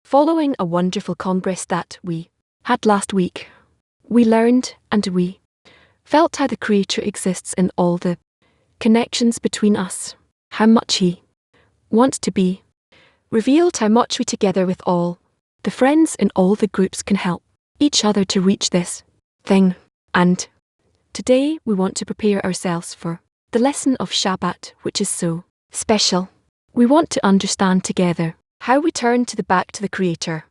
Following a wonderful congress that we had last week, we learned and we felt how the Creator exists in all the connections between us, how much He wants to be revealed, how much we together with all the friends in all the groups can help each other to reach this thing. And today we want to prepare ourselves for the lesson of Shabbat, which is so special. We want to understand together how we turn to the Creator.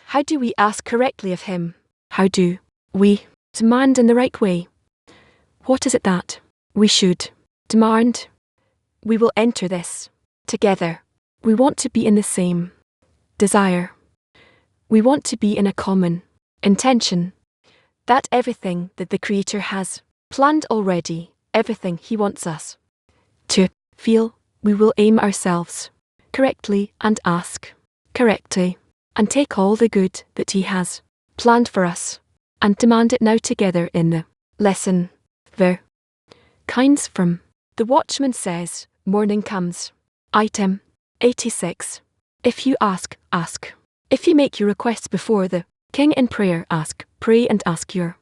How do we ask correctly of Him? How do we demand in the right way? What is it that we should demand? We will enter this together. We want to be in the same desire. We want to be in a common intention that everything that the Creator has planned already, everything He wants us to feel, we will aim ourselves correctly and ask correctly and take all the good that He has planned for us and demand it now together in the lesson. The kinds from The Watchman Says, Morning Comes. Item 86. If you ask, ask. If you make your requests before the King in prayer, ask, pray and ask your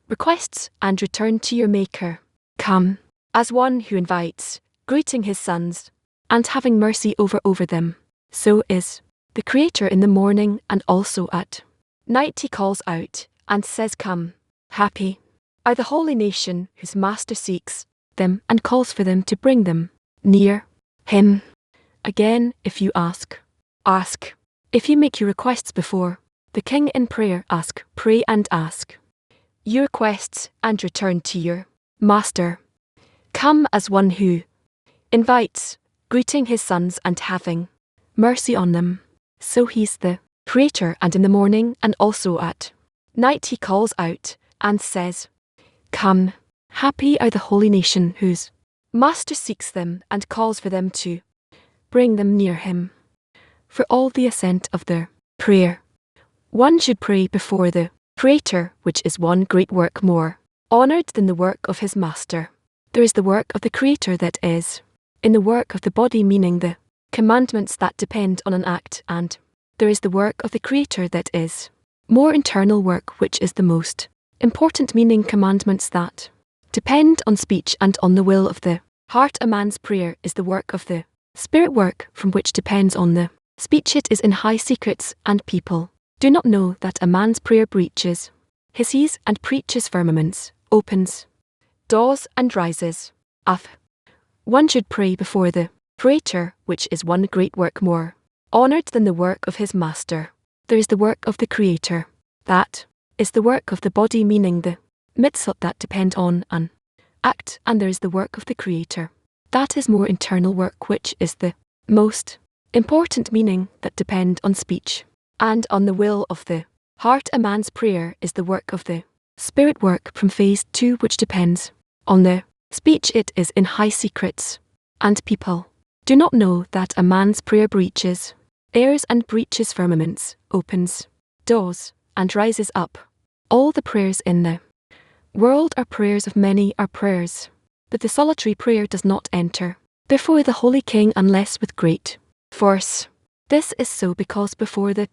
requests and return to your Maker. Come, as one who invites, greeting his sons, and having mercy over them. So is the Creator in the morning, and also at night He calls out and says, Come. Happy are the holy nation whose Master seeks them and calls for them to bring them near Him. Again, if you ask, ask. If you make your requests before the King in prayer, ask, pray and ask your requests and return to your Master. Come as one who invites, greeting his sons and having mercy on them. So He's the Creator, and in the morning and also at night He calls out and says, Come. Happy are the holy nation whose Master seeks them and calls for them to bring them near Him. For all the assent of their prayer, one should pray before the Creator, which is one great work more honoured than the work of his Master. There is the work of the Creator that is in the work of the body, meaning the commandments that depend on an act, and there is the work of the Creator that is more internal work, which is the most important, meaning commandments that depend on speech and on the will of the heart. A man's prayer is the work of the Spirit, work from which depends on the speech. It is in high secrets, and people do not know that a man's prayer breaches his seas and preaches firmaments, opens doors and rises up. One should pray before the Creator, which is one great work more honoured than the work of his Master. There is the work of the Creator that is the work of the body, meaning the mitzvot that depend on an act, and there is the work of the Creator that is more internal work, which is the most important, meaning that depend on speech and on the will of the heart. A man's prayer is the work of the Spirit, work from phase 2, which depends on the speech. It is in high secrets, and people do not know that a man's prayer breaches airs and breaches firmaments, opens doors, and rises up. All the prayers in the world are prayers of many are prayers, but the solitary prayer does not enter before the Holy King unless with great force. This is so because before the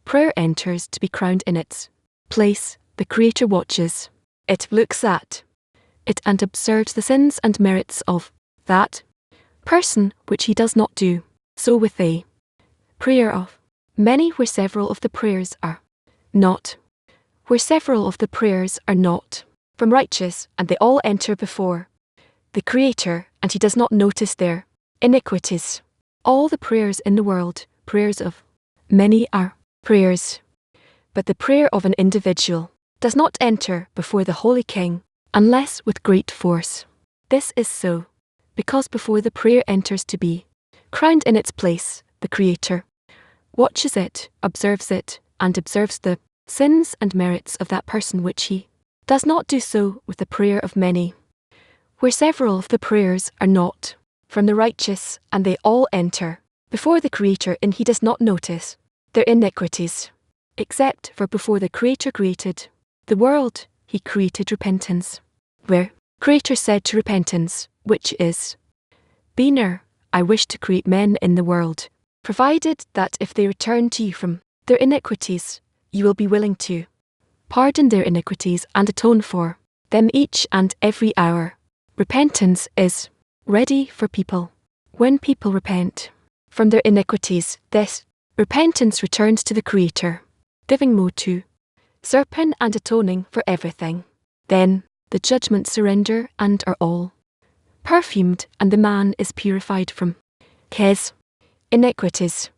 prayer enters to be crowned in its place, the Creator watches it, looks at it, and observes the sins and merits of that person, which He does not do. So with a prayer of many, where several of the prayers are not from righteous, and they all enter before the Creator, and He does not notice their iniquities. All the prayers in the world, prayers of many are prayers, but the prayer of an individual does not enter before the Holy King unless with great force. This is so because before the prayer enters to be crowned in its place, the Creator watches it, and observes the sins and merits of that person, which He does not do so with the prayer of many, where several of the prayers are not from the righteous, and they all enter before the Creator, and He does not notice their iniquities, except for before the Creator created the world, He created repentance, where Creator said to repentance, which is Bener, I wish to create men in the world, provided that if they return to you from their iniquities, you will be willing to pardon their iniquities and atone for them each and every hour. Repentance is ready for people. When people repent from their iniquities, this repentance returns to the Creator, giving more to serpent and atoning for everything. Then the judgments surrender and are all perfumed, and the man is purified from his iniquities.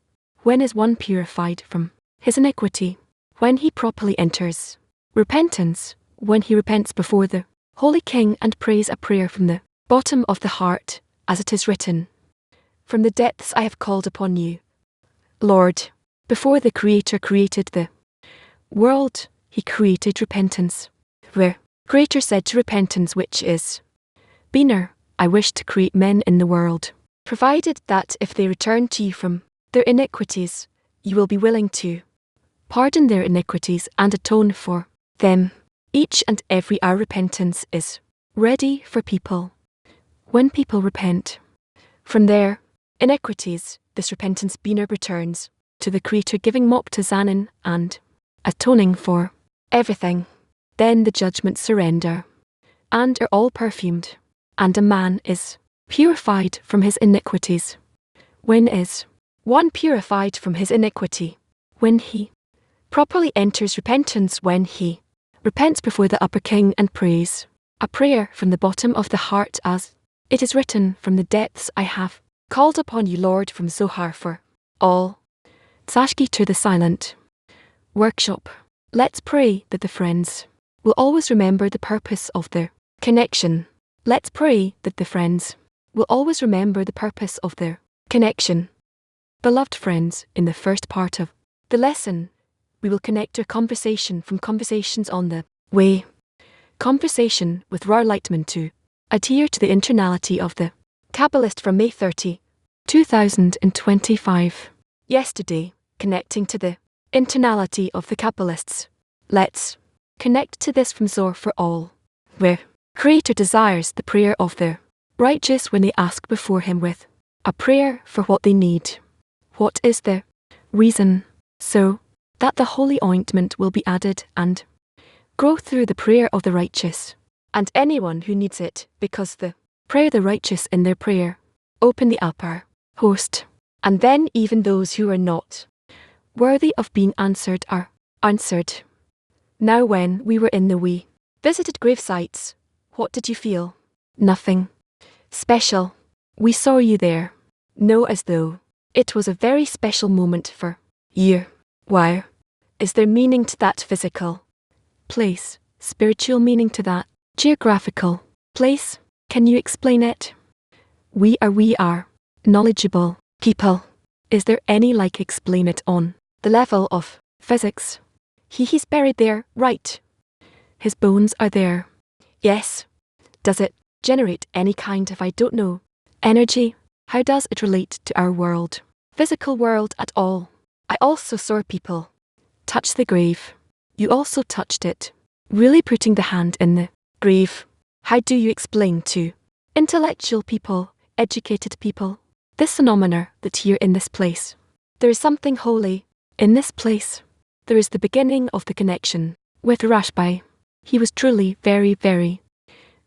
When is one purified from his iniquity? When he properly enters repentance, when he repents before the Holy King and prays a prayer from the bottom of the heart, as it is written, "From the depths I have called upon you, Lord." Before the Creator created the world, he created repentance. Where Creator said to repentance, which is Bener, I wish to create men in the world, provided that if they return to you from their iniquities, you will be willing to pardon their iniquities and atone for them each and every hour. Repentance is ready for people. When people repent from their iniquities, this repentance Bener returns to the Creator, giving mop to Zanin and atoning for everything. Then the judgments surrender and are all perfumed, and a man is purified from his iniquities. When is one purified from his iniquity? When he properly enters repentance, when he repents before the upper King and prays a prayer from the bottom of the heart, as it is written, "From the depths I have called upon you, Lord," from Zohar for all. Tsashki to the silent workshop. Let's pray that the friends will always remember the purpose of their connection. Let's pray that the friends will always remember the purpose of their connection. Beloved friends, in the first part of the lesson, we will connect our conversation from Conversations on the Way, conversation with Laitman, to adhere to the internality of the Kabbalist from May 30, 2025. Yesterday, connecting to the internality of the Kabbalists. Let's connect to this from Zohar for all, where Creator desires the prayer of the righteous when they ask before Him with a prayer for what they need. What is the reason? So that the holy ointment will be added and grow through the prayer of the righteous, and anyone who needs it, because the prayer of the righteous in their prayer open the upper host, and then even those who are not worthy of being answered are answered. Now when we were in the we visited grave sites, what did you feel? Nothing special. We saw you there. No, as though it was a very special moment for you. Why? Is there meaning to that physical place? Spiritual meaning to that geographical place? Can you explain it? We are knowledgeable people. Is there any like explain it on the level of physics? He's buried there, right? His bones are there. Yes. Does it generate any kind of, I don't know, energy? How does it relate to our world? Physical world at all? I also saw people touch the grave. You also touched it. Really putting the hand in the grave. How do you explain to intellectual people, educated people, this phenomena that here in this place, there is something holy in this place? There is the beginning of the connection with Rashbi. He was truly very, very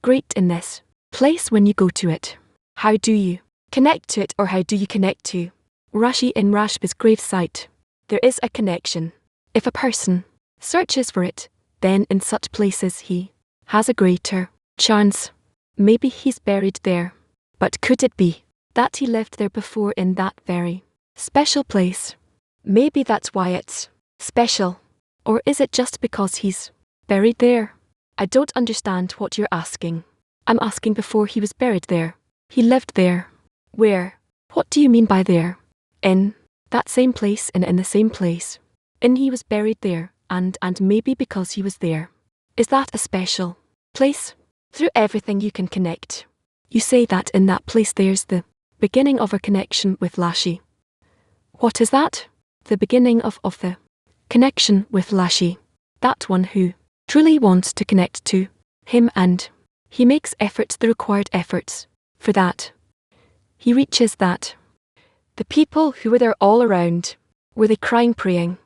great in this place when you go to it. How do you connect to it, or how do you connect to Rashi in Rashbi's gravesite? There is a connection. If a person searches for it, then in such places he has a greater chance. Maybe he's buried there. But could it be that he lived there before in that very special place? Maybe that's why it's special. Or is it just because he's buried there? I don't understand what you're asking. I'm asking before he was buried there. He lived there. Where? What do you mean by there? In that same place, in the same place. In he was buried there, and maybe because he was there. Is that a special place? Through everything you can connect. You say that in that place there's the beginning of a connection with Lashi. What is that? The beginning of the connection with Lashi. That one who truly wants to connect to him, and he makes efforts, the required efforts for that. He reaches that. The people who were there all around. Were they crying, praying?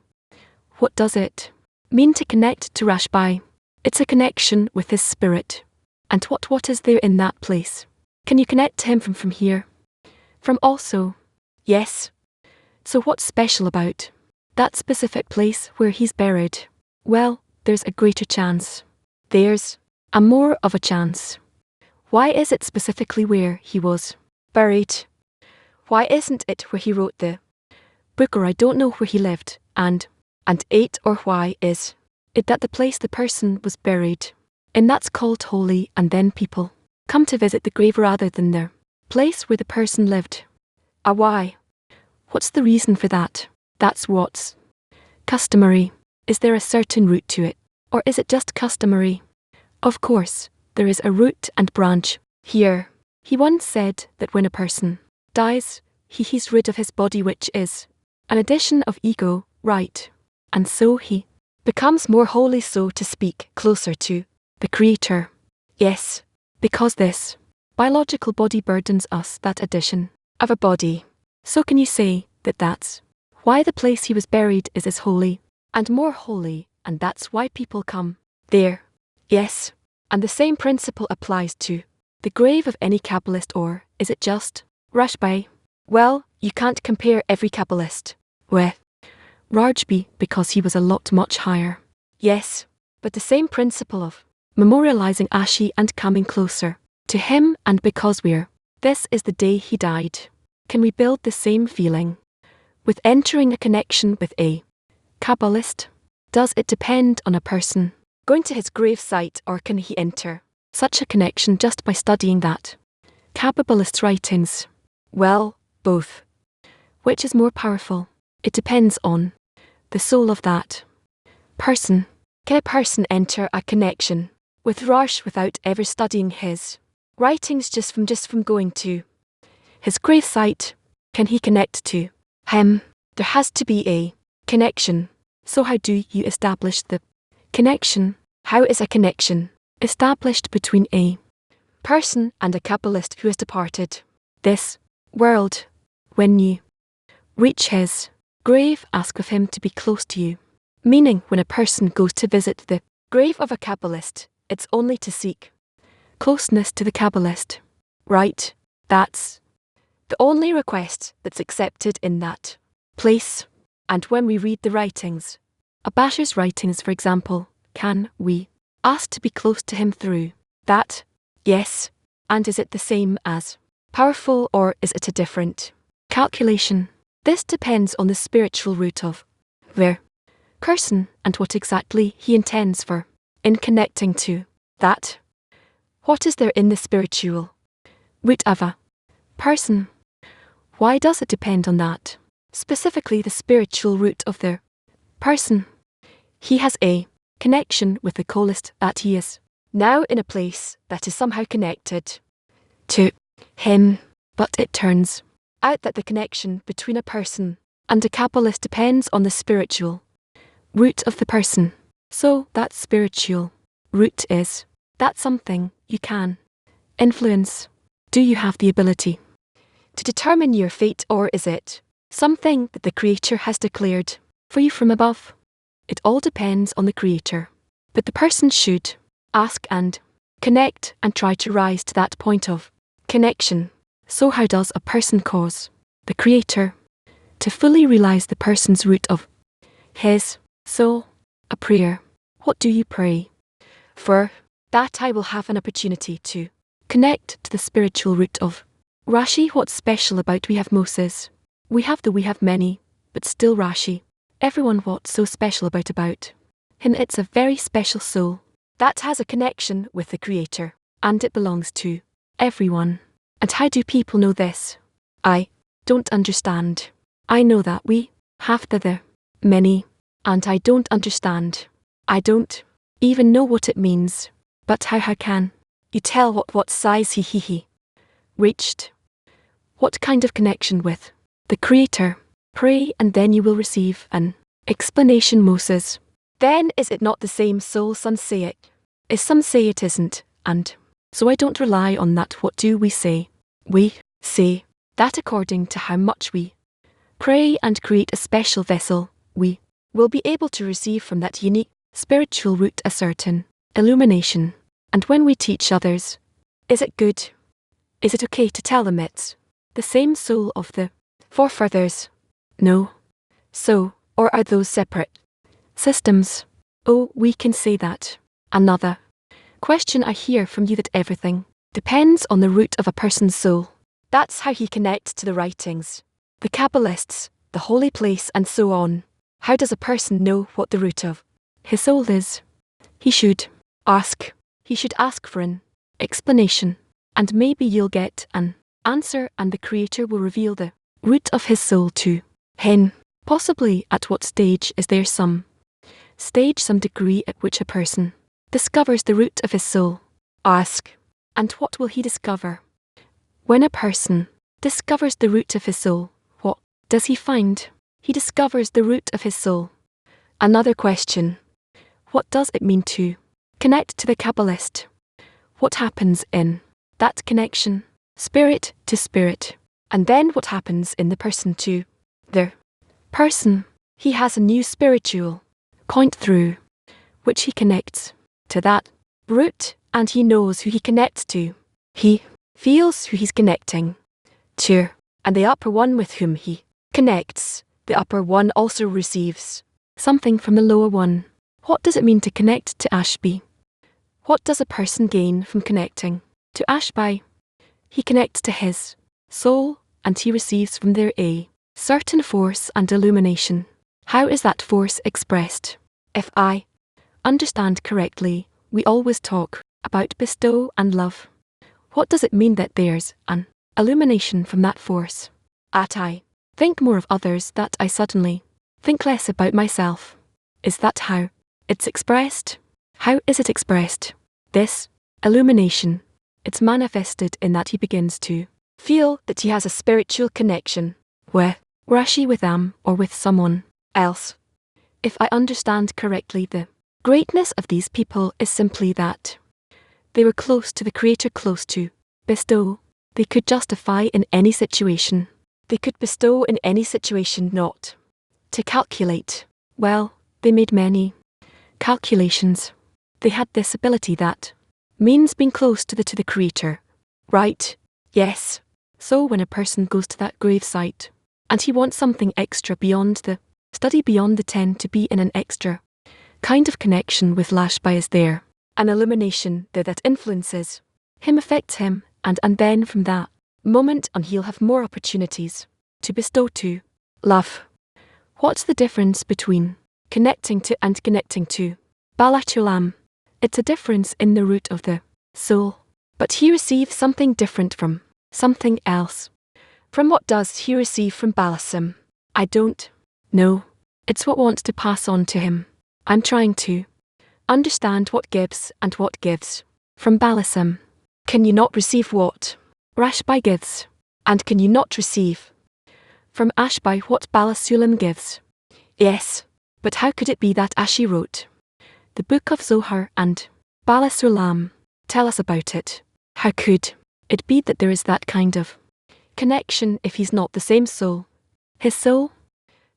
What does it mean to connect to Rashbi? It's a connection with his spirit. And what is there in that place? Can you connect to him from here? From also? Yes. So what's special about that specific place where he's buried? Well, there's a greater chance. There's a more of a chance. Why is it specifically where he was buried? Why isn't it where he wrote the book, or I don't know where he lived and ate, or why is it that the place the person was buried in that's called holy, and then people come to visit the grave rather than the place where the person lived? Why? What's the reason for that? That's what's customary. Is there a certain root to it, or is it just customary? Of course, there is a root and branch here. He once said that when a person dies, he's rid of his body, which is an addition of ego, right? And so he becomes more holy, so to speak, closer to the Creator. Yes, because this biological body burdens us, that addition of a body. So can you say that that's why the place he was buried is as holy and more holy, and that's why people come there? Yes, and the same principle applies to the grave of any Kabbalist, or is it just Rashbi? Well, you can't compare every Kabbalist with Rashbi because he was a lot much higher. Yes, but the same principle of memorializing Ashi and coming closer to him, and because this is the day he died. Can we build the same feeling with entering a connection with a Kabbalist? Does it depend on a person going to his grave site, or can he enter such a connection just by studying that Kabbalist's writings? Well, both. Which is more powerful? It depends on the soul of that person. Can a person enter a connection with Rosh without ever studying his writings, just from going to his grave site? Can he connect to him? There has to be a connection. So how do you establish the connection? How is a connection established between a person and a Kabbalist who has departed this world? When you reach his grave, ask of him to be close to you. Meaning, when a person goes to visit the grave of a Kabbalist, it's only to seek closeness to the Kabbalist. Right? That's the only request that's accepted in that place. And when we read the writings, Abasher's writings, for example, can we ask to be close to him through that? Yes. And is it the same as powerful, or is it a different calculation? This depends on the spiritual root of their person and what exactly he intends for in connecting to that. What is there in the spiritual root of a person? Why does it depend on that? Specifically, the spiritual root of their person. He has a connection with the Kabbalist, that he is now in a place that is somehow connected to him. But it turns out that the connection between a person and a Kabbalist depends on the spiritual root of the person. So that spiritual root, is that something you can influence? Do you have the ability to determine your fate, or is it something that the Creator has declared for you from above? It all depends on the Creator. But the person should ask and connect and try to rise to that point of connection. So how does a person cause the Creator to fully realize the person's root of his soul? A prayer. What do you pray for? That I will have an opportunity to connect to the spiritual root of Rashi. What's special about we have Moses? We have many, but still Rashi. Everyone, what's so special about him? It's a very special soul that has a connection with the Creator, and it belongs to everyone. And how do people know this? I don't understand. I know that we have the many, and I don't understand. I don't even know what it means. But how can you tell what size he reached? What kind of connection with the Creator? Pray, and then you will receive an explanation. Moses. Then is it not the same soul? Some say it is, some say it isn't, and so I don't rely on that. What do we say? We say that according to how much we pray and create a special vessel, we will be able to receive from that unique spiritual root a certain illumination. And when we teach others, is it good? Is it okay to tell them it's the same soul of the forefathers? No. So, or are those separate systems? Oh, we can say that. Another question I hear from you that everything depends on the root of a person's soul. That's how he connects to the writings, the Kabbalists, the holy place, and so on. How does a person know what the root of his soul is? He should ask. He should ask for an explanation. And maybe you'll get an answer, and the Creator will reveal the root of his soul to him. Possibly at what stage is there some degree at which a person discovers the root of his soul? Ask. And what will he discover? When a person discovers the root of his soul, what does he find? He discovers the root of his soul. Another question. What does it mean to connect to the Kabbalist? What happens in that connection? Spirit to spirit. And then what happens in the person to the person? He has a new spiritual point through which he connects to that root, and he knows who he connects to. He feels who he's connecting to, and the upper one with whom he connects, the upper one also receives something from the lower one. What does it mean to connect to Ashby? What does a person gain from connecting to Ashby? He connects to his soul, and he receives from there a certain force and illumination. How is that force expressed? If I understand correctly, we always talk about bestow and love. What does it mean that there's an illumination from that force? I think more of others, that I suddenly think less about myself. Is that how it's expressed? How is it expressed? This illumination, it's manifested in that he begins to feel that he has a spiritual connection with Rashi, with or with someone else. If I understand correctly, the greatness of these people is simply that they were close to the Creator, close to bestow. They could justify in any situation. They could bestow in any situation, not to calculate. Well, they made many calculations. They had this ability that means being close to the Creator. Right? Yes. So when a person goes to that gravesite, and he wants something extra beyond the study, beyond the 10, to be in an extra kind of connection with Lashby, is there an illumination there that influences him, affects him, and then from that moment on he'll have more opportunities to bestow, to love. What's the difference between connecting to and connecting to Balatulam? It's a difference in the root of the soul. But he receives something different from something else. From what does he receive from Balasim? I don't know. It's what wants to pass on to him. I'm trying to understand what gives and what gives. From Balasim, can you not receive what Rashbi gives? And can you not receive from Ashby what Balasulam gives? Yes, but how could it be that Ashi wrote the book of Zohar and Balasulam? Tell us about it. How could it be that there is that kind of connection if he's not the same soul? His soul?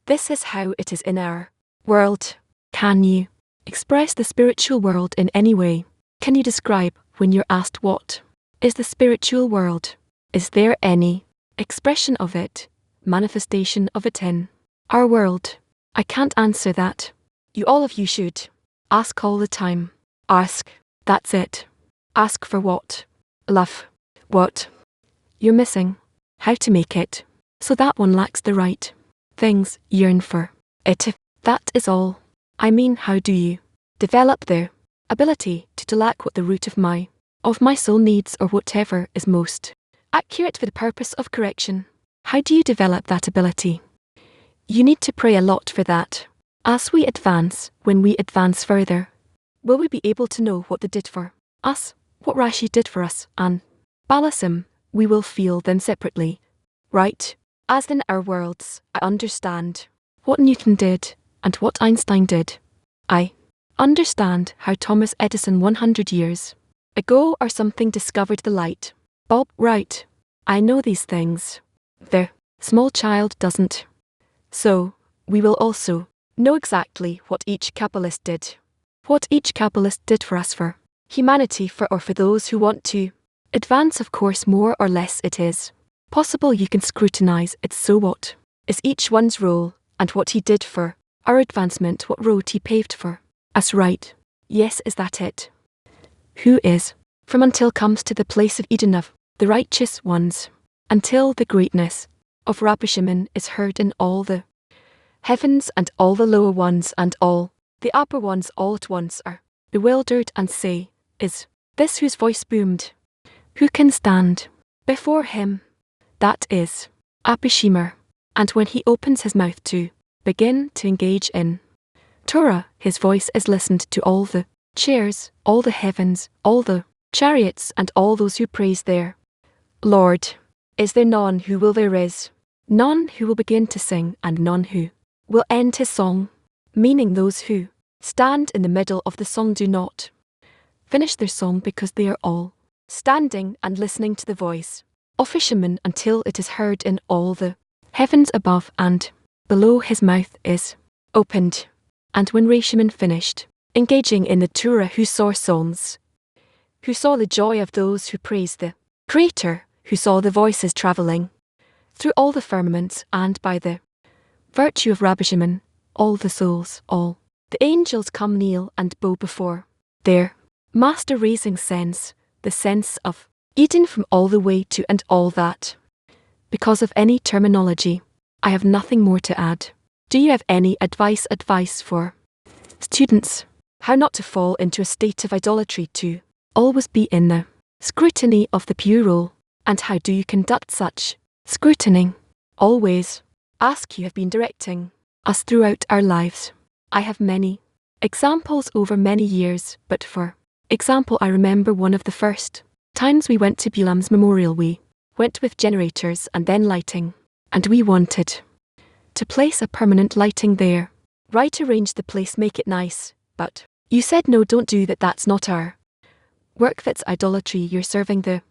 This is how it is in our world. Can you express the spiritual world in any way? Can you describe, when you're asked what is the spiritual world, is there any expression of it, manifestation of it in our world? I can't answer that. All of you should ask all the time. Ask. That's it. Ask for what? Love. What you're missing. How to make it so that one lacks the right things. Yearn for it. If that is all. I mean, how do you develop the ability to lack what the root of my soul needs, or whatever is most accurate for the purpose of correction? How do you develop that ability? You need to pray a lot for that. As we advance, when we advance further, will we be able to know what they did for us, what Rashi did for us, and Balasim? We will feel them separately. Right? As in our worlds, I understand what Newton did and what Einstein did. I understand how Thomas Edison 100 years ago or something discovered the light bulb. Right? I know these things. The small child doesn't So, we will also know exactly what each Kabbalist did. What each Kabbalist did for us, for humanity, or for those who want to advance. Of course, more or less it is possible you can scrutinize it. So what is each one's role, and what he did for our advancement? What road he paved for us, right? Yes, is that it? Who is from until comes to the place of Eden of the righteous ones, until the greatness of Rabbi Shimon is heard in all the heavens, and all the lower ones and all the upper ones all at once are bewildered and say, is this whose voice boomed? Who can stand before him? That is Rabbi Shimon. And when he opens his mouth to begin to engage in Torah, his voice is listened to all the chairs, all the heavens, all the chariots, and all those who praise their Lord. Is there none who will? There is none who will begin to sing, and none who will end his song, meaning those who stand in the middle of the song do not finish their song, because they are all standing and listening to the voice of Shimon until it is heard in all the heavens above and below. His mouth is opened, and when Shimon finished engaging in the Torah, who saw songs, who saw the joy of those who praise the Creator, who saw the voices travelling through all the firmaments, and by the virtue of Rabbi Shimon, all the souls, all the angels come kneel and bow before their Master, raising the sense of Eden from all the way to and all that. Because of any terminology, I have nothing more to add. Do you have any advice for students? How not to fall into a state of idolatry, to always be in the scrutiny of the pure rule, and how do you conduct such scrutiny? Always ask. You have been directing us throughout our lives. I have many examples over many years, but for example, I remember one of the first times we went to Bilam's memorial. We went with generators and then lighting, and we wanted to place a permanent lighting there. Right, arrange the place, make it nice, but you said no, don't do that, that's not our work, that's idolatry, you're serving the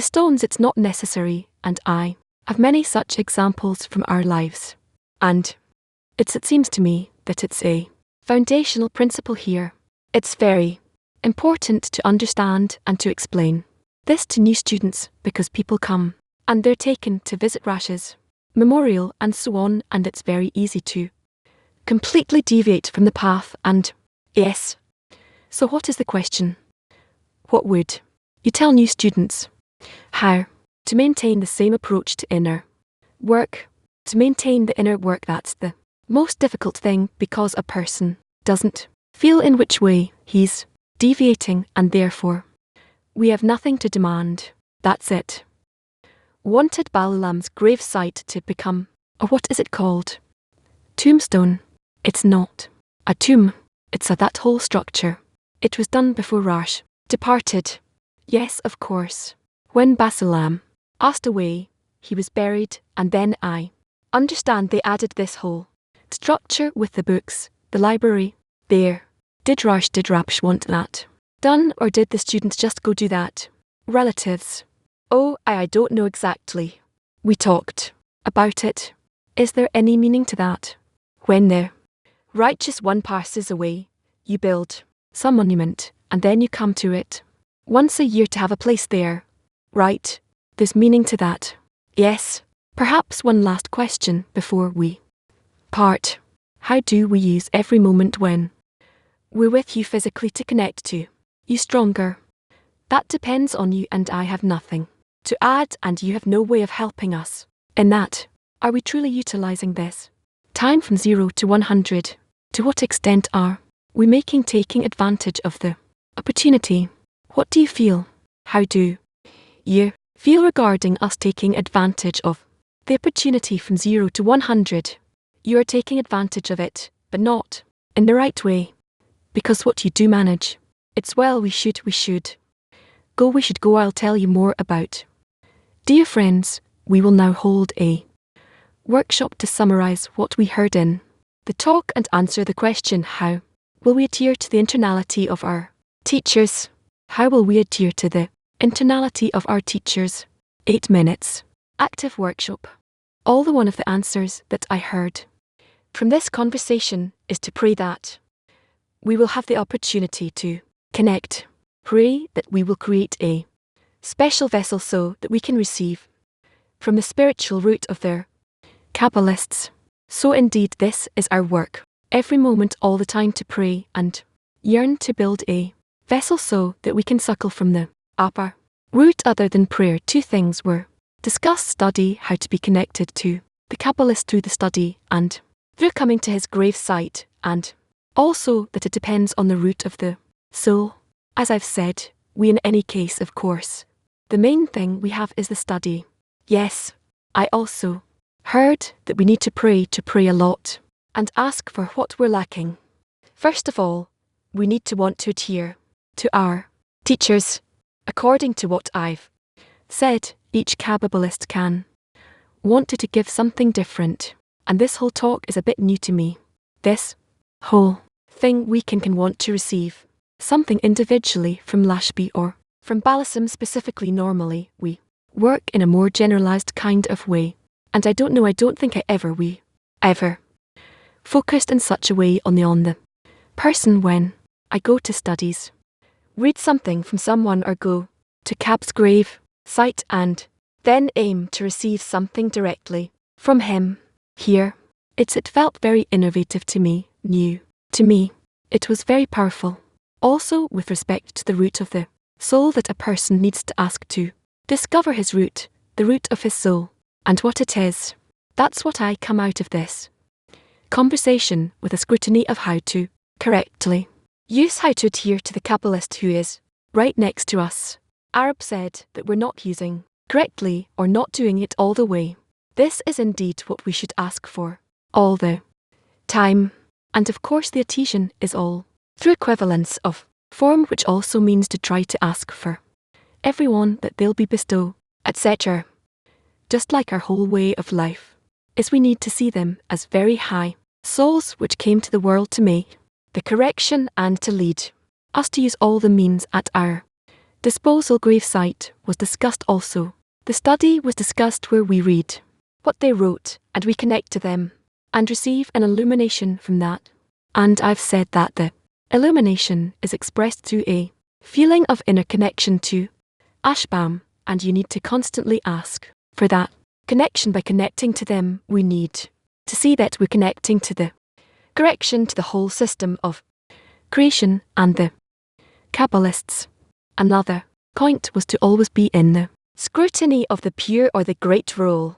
stones, it's not necessary. And I have many such examples from our lives. And it seems to me that it's a foundational principle here. It's very important to understand and to explain this to new students, because people come and they're taken to visit Rash's memorial and so on, and it's very easy to completely deviate from the path. And yes, so what is the question? What would you tell new students? How to maintain the same approach to inner work? To maintain the inner work, that's the most difficult thing, because a person doesn't feel in which way he's deviating, and therefore we have nothing to demand. That's it. Wanted Balaam's grave site to become a, what is it called? Tombstone. It's not a tomb, it's that whole structure. It was done before Rash departed. Yes, of course. When Balaam passed away, he was buried, and then I understand they added this whole structure with the books, the library, there. Did Rapsh want that done, or did the students just go do that? Relatives. Oh, I don't know exactly. We talked about it. Is there any meaning to that? When the righteous one passes away, you build some monument, and then you come to it once a year to have a place there. Right, there's meaning to that. Yes. Perhaps one last question before we part. How do we use every moment when we're with you physically to connect to you stronger? That depends on you, and I have nothing to add, and you have no way of helping us in that. Are we truly utilizing this time from 0 to 100? To what extent are we taking advantage of the opportunity? What do you feel? How do you feel regarding us taking advantage of the opportunity from 0 to 100? You are taking advantage of it, but not in the right way. Because what you do manage, it's well, we should go, I'll tell you more about. Dear friends, we will now hold a workshop to summarize what we heard in the talk and answer the question, how will we adhere to the internality of our teachers? How will we adhere to the internality of our teachers? 8 minutes. Active workshop. All the one of the answers that I heard from this conversation is to pray that we will have the opportunity to connect. Pray that we will create a special vessel so that we can receive from the spiritual root of their Kabbalists. So indeed this is our work, every moment all the time to pray and yearn to build a vessel so that we can suckle from the upper root. Other than prayer, two things were discussed: study, how to be connected to the Kabbalist through the study and through coming to his grave site, and also that it depends on the root of the soul. As I've said, we in any case, of course, the main thing we have is the study. Yes, I also heard that we need to pray a lot, and ask for what we're lacking. First of all, we need to want to adhere to our teachers. According to what I've said, each Kabbalist can wanted to give something different, and this whole talk is a bit new to me. This whole thing we can want to receive something individually from Lashby or from Balism specifically. Normally we work in a more generalized kind of way, and I don't think we ever focused in such a way on the person. When I go to studies, read something from someone or go to Cab's grave site and then aim to receive something directly from him. Here, it felt very innovative to me, new to me. It was very powerful. Also with respect to the root of the soul, that a person needs to ask to discover his root, the root of his soul, and what it is. That's what I come out of this conversation with, a scrutiny of how to correctly use, how to adhere to the Kabbalist who is right next to us. Arab said that we're not using correctly or not doing it all the way. This is indeed what we should ask for all the time. And of course the adhesion is all through equivalence of form, which also means to try to ask for everyone that they'll be bestow, etc. Just like our whole way of life is, we need to see them as very high souls which came to the world to make the correction and to lead us to use all the means at our disposal. Gravesite was discussed also. The study was discussed, where we read what they wrote and we connect to them and receive an illumination from that. And I've said that the illumination is expressed through a feeling of inner connection to Ashbam, and you need to constantly ask for that connection. By connecting to them, we need to see that we're connecting to the correction, to the whole system of creation and the Kabbalists. Another point was to always be in the scrutiny of the pure or the great role.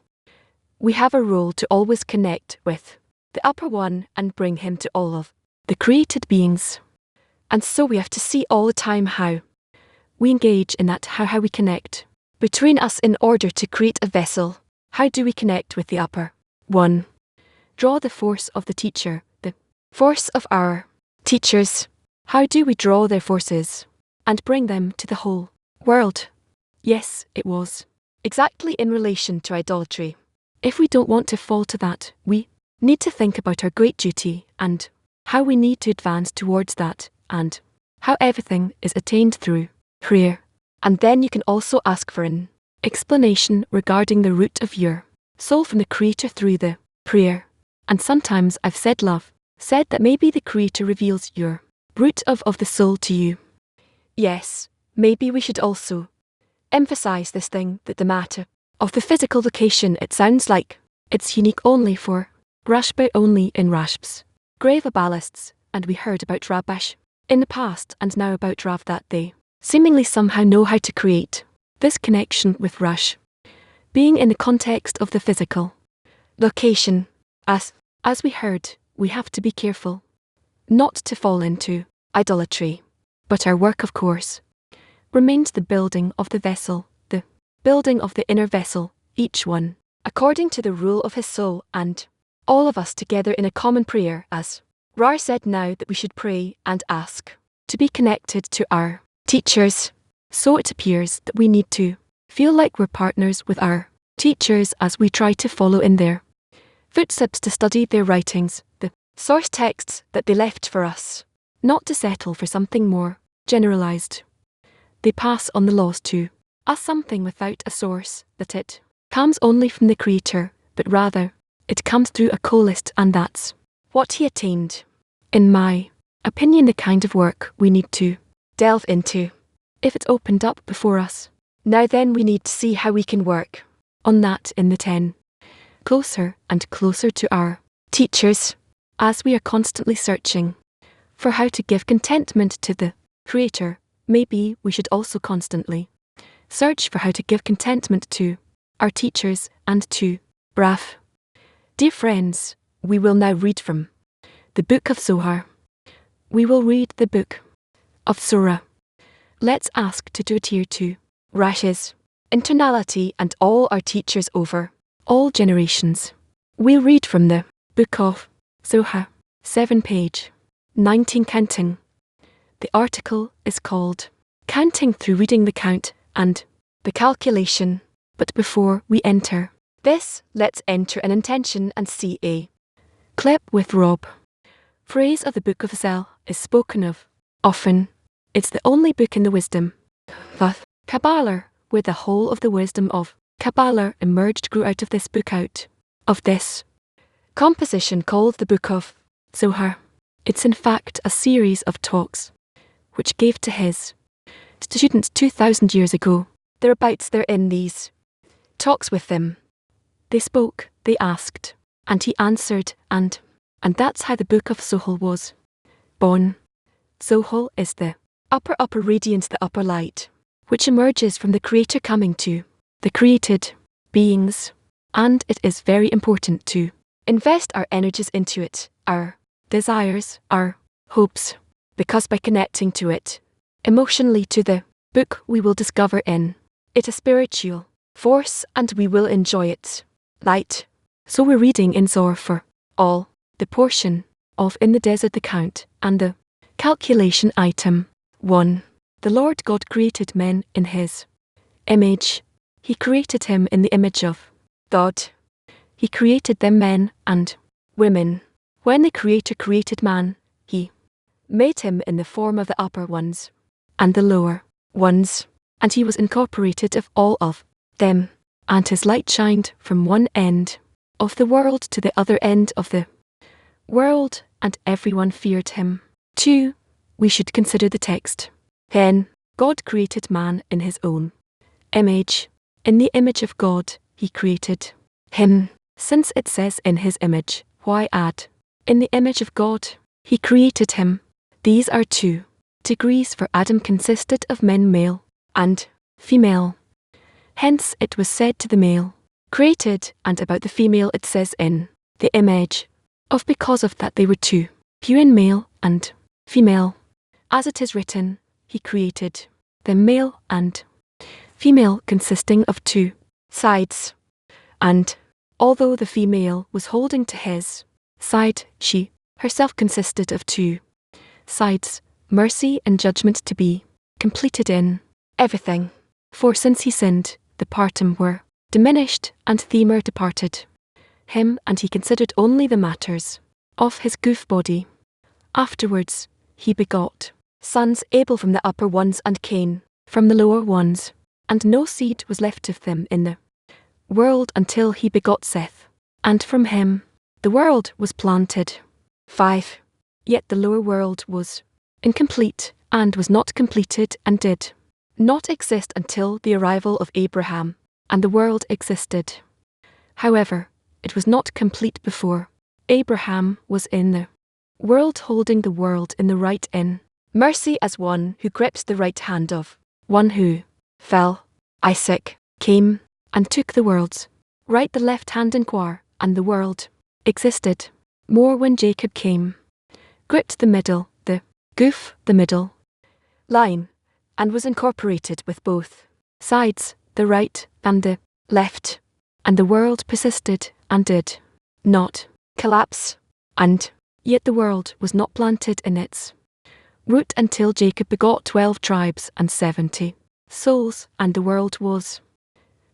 We have a role to always connect with the upper one and bring him to all of the created beings. And so we have to see all the time how we engage in that, how we connect between us in order to create a vessel. How do we connect with the upper one? Draw the force of the teacher, the force of our teachers. How do we draw their forces and bring them to the whole world? Yes, it was exactly in relation to idolatry. If we don't want to fall to that, we need to think about our great duty and how we need to advance towards that, and how everything is attained through prayer. And then you can also ask for an explanation regarding the root of your soul from the Creator through the prayer. And sometimes I've said that maybe the Creator reveals your root of the soul to you. Yes, maybe we should also emphasize this thing, that the matter of the physical location, it sounds like it's unique only for Rashba, only in Rashb's grave Kabbalists, and we heard about Rabash in the past and now about Rav, that they seemingly somehow know how to create this connection with Rash, being in the context of the physical location. As we heard, we have to be careful not to fall into idolatry. But our work, of course, remains the building of the vessel, the building of the inner vessel, each one according to the rule of his soul, and all of us together in a common prayer, as Rar said now, that we should pray and ask to be connected to our teachers. So it appears that we need to feel like we're partners with our teachers as we try to follow in their footsteps, to study their writings, the source texts that they left for us, not to settle for something more generalized. They pass on the laws to us, something without a source, that it comes only from the Creator, but rather it comes through a co-list, and that's what he attained. In my opinion, the kind of work we need to delve into, if it's opened up before us. Now then, we need to see how we can work on that in the 10. Closer and closer to our teachers, as we are constantly searching for how to give contentment to the Creator. Maybe we should also constantly search for how to give contentment to our teachers and to Braf. Dear friends, we will now read from the Book of Zohar. We will read the Book of Surah. Let's ask to do it here to Rash's internality and all our teachers over all generations. We'll read from the Book of Zohar, 7 page 19 counting. The article is called Counting Through Reading the Count and the Calculation. But before we enter this, let's enter an intention and see a clip with Rob. Phrase of the Book of Zel is spoken of often. It's the only book in the wisdom of Kabbalah where the whole of the wisdom of Kabbalah emerged, grew out of this book, out of this composition called the Book of Zohar. It's in fact a series of talks which gave to his students 2,000 years ago. Thereabouts they're in these talks with them. They spoke, they asked, and he answered, and that's how the Book of Zohar was born. Zohar is the upper radiance, the upper light, which emerges from the Creator coming to the created beings, and it is very important to invest our energies into it, our desires, our hopes, because by connecting to it emotionally to the book, we will discover in it a spiritual force and we will enjoy its light. So we're reading in Zohar for all the portion of In the Desert, the Count, and the Calculation. Item 1. The Lord God created men in his image. He created him in the image of God. He created them men and women. When the Creator created man, he made him in the form of the upper ones and the lower ones, and he was incorporated of all of them, and his light shined from one end of the world to the other end of the world, and everyone feared him. 2. We should consider the text. 10. God created man in his own image. In the image of God, he created him. Since it says in his image, why add? In the image of God, he created him. These are 2 degrees, for Adam consisted of men male and female. Hence it was said to the male, created, and about the female it says in the image of, because of that they were 2, herein male and female. As it is written, he created them male and female, consisting of 2 sides. And although the female was holding to his side, she herself consisted of 2 sides, mercy and judgment to be completed in everything. For since he sinned, the partum were diminished, and Themer departed him, and he considered only the matters of his goof body. Afterwards, he begot sons, Abel from the upper ones and Cain from the lower ones, and no seed was left of them in the world until he begot Seth, and from him the world was planted. 5. Yet the lower world was incomplete, and was not completed, and did not exist until the arrival of Abraham, and the world existed. However, it was not complete before Abraham was in the world, holding the world in the right in mercy, as one who grips the right hand of one who fell. Isaac came and took the world's right, the left hand in Quar, and the world existed more when Jacob came, gripped the middle, the goof, the middle line, and was incorporated with both sides, the right and the left, and the world persisted and did not collapse, and yet the world was not planted in its root until Jacob begot 12 tribes and 70 souls, and the world was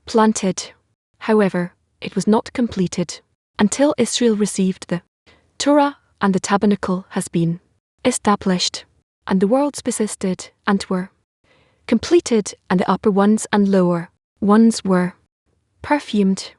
planted. However, it was not completed until Israel received the Torah, and the tabernacle has been established, and the worlds persisted and were completed, and the upper ones and lower ones were perfumed.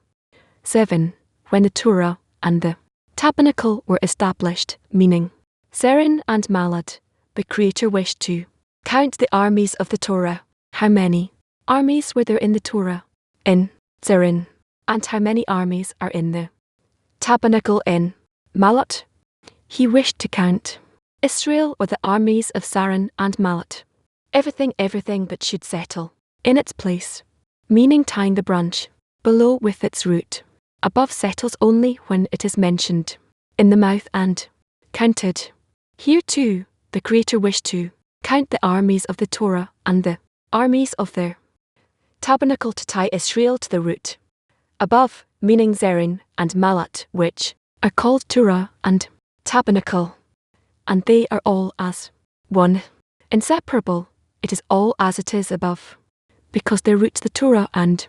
7. When the Torah and the tabernacle were established, meaning Zerin and Malad, the Creator wished to count the armies of the Torah. How many armies were there in the Torah? In Zerin. And how many armies are in the tabernacle in Malat? He wished to count Israel or the armies of Zarin and Malat. Everything that should settle in its place, meaning tying the branch below with its root. Above settles only when it is mentioned in the mouth and counted. Here too, the Creator wished to count the armies of the Torah and the armies of their tabernacle to tie Israel to the root. Above, meaning Zerin and Malat, which are called Torah and tabernacle. And they are all as one. Inseparable, it is all as it is above. Because their roots, the Torah and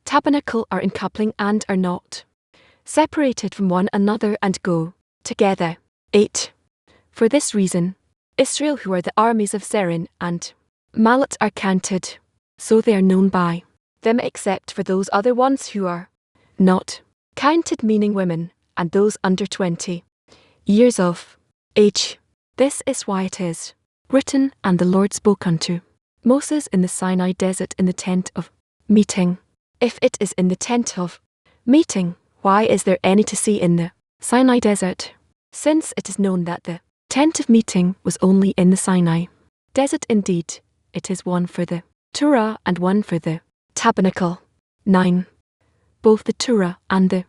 tabernacle, are in coupling and are not separated from one another and go together. 8. For this reason, Israel, who are the armies of Zerin and Malat, are counted, so they are known by them, except for those other ones who are not counted, meaning women, and those under 20 years of age. This is why it is written, and the Lord spoke unto Moses in the Sinai desert in the tent of meeting. If it is in the tent of meeting, why is there any to see in the Sinai desert? Since it is known that the tent of meeting was only in the Sinai desert. Indeed, it is one for the Torah and one for the tabernacle. 9. Both the Torah and the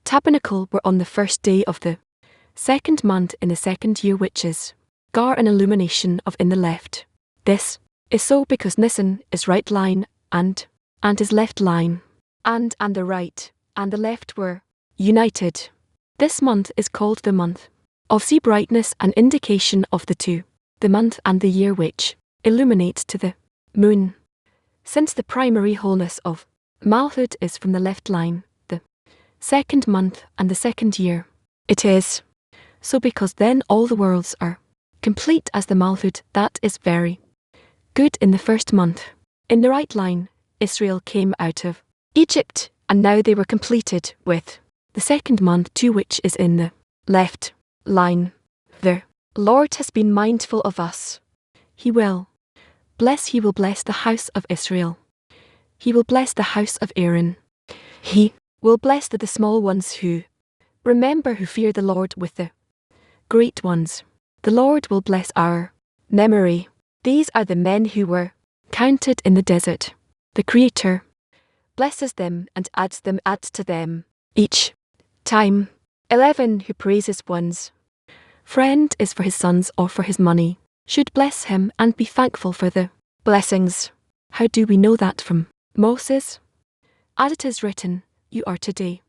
tabernacle were on the first day of the second month in the second year, which is Gar, an illumination of in the left. This is so because Nisan is right line and is left line, and the right and the left were united. This month is called the month of sea brightness, an indication of the two, the month and the year, which illuminates to the moon. Since the primary wholeness of Malchut is from the left line, the second month and the second year, it is so because then all the worlds are complete as the Malchut that is very good in the first month. In the right line, Israel came out of Egypt, and now they were completed with the second month too, which is in the left line. The Lord has been mindful of us. He will bless the house of Israel. He will bless the house of Aaron. He will bless the small ones who remember, who fear the Lord with the great ones. The Lord will bless our memory. These are the men who were counted in the desert. The Creator blesses them and adds to them each time. 11. Who praises one's friend is for his sons or for his money, should bless him and be thankful for the blessings. How do we know that? From Moses. As it is written, you are today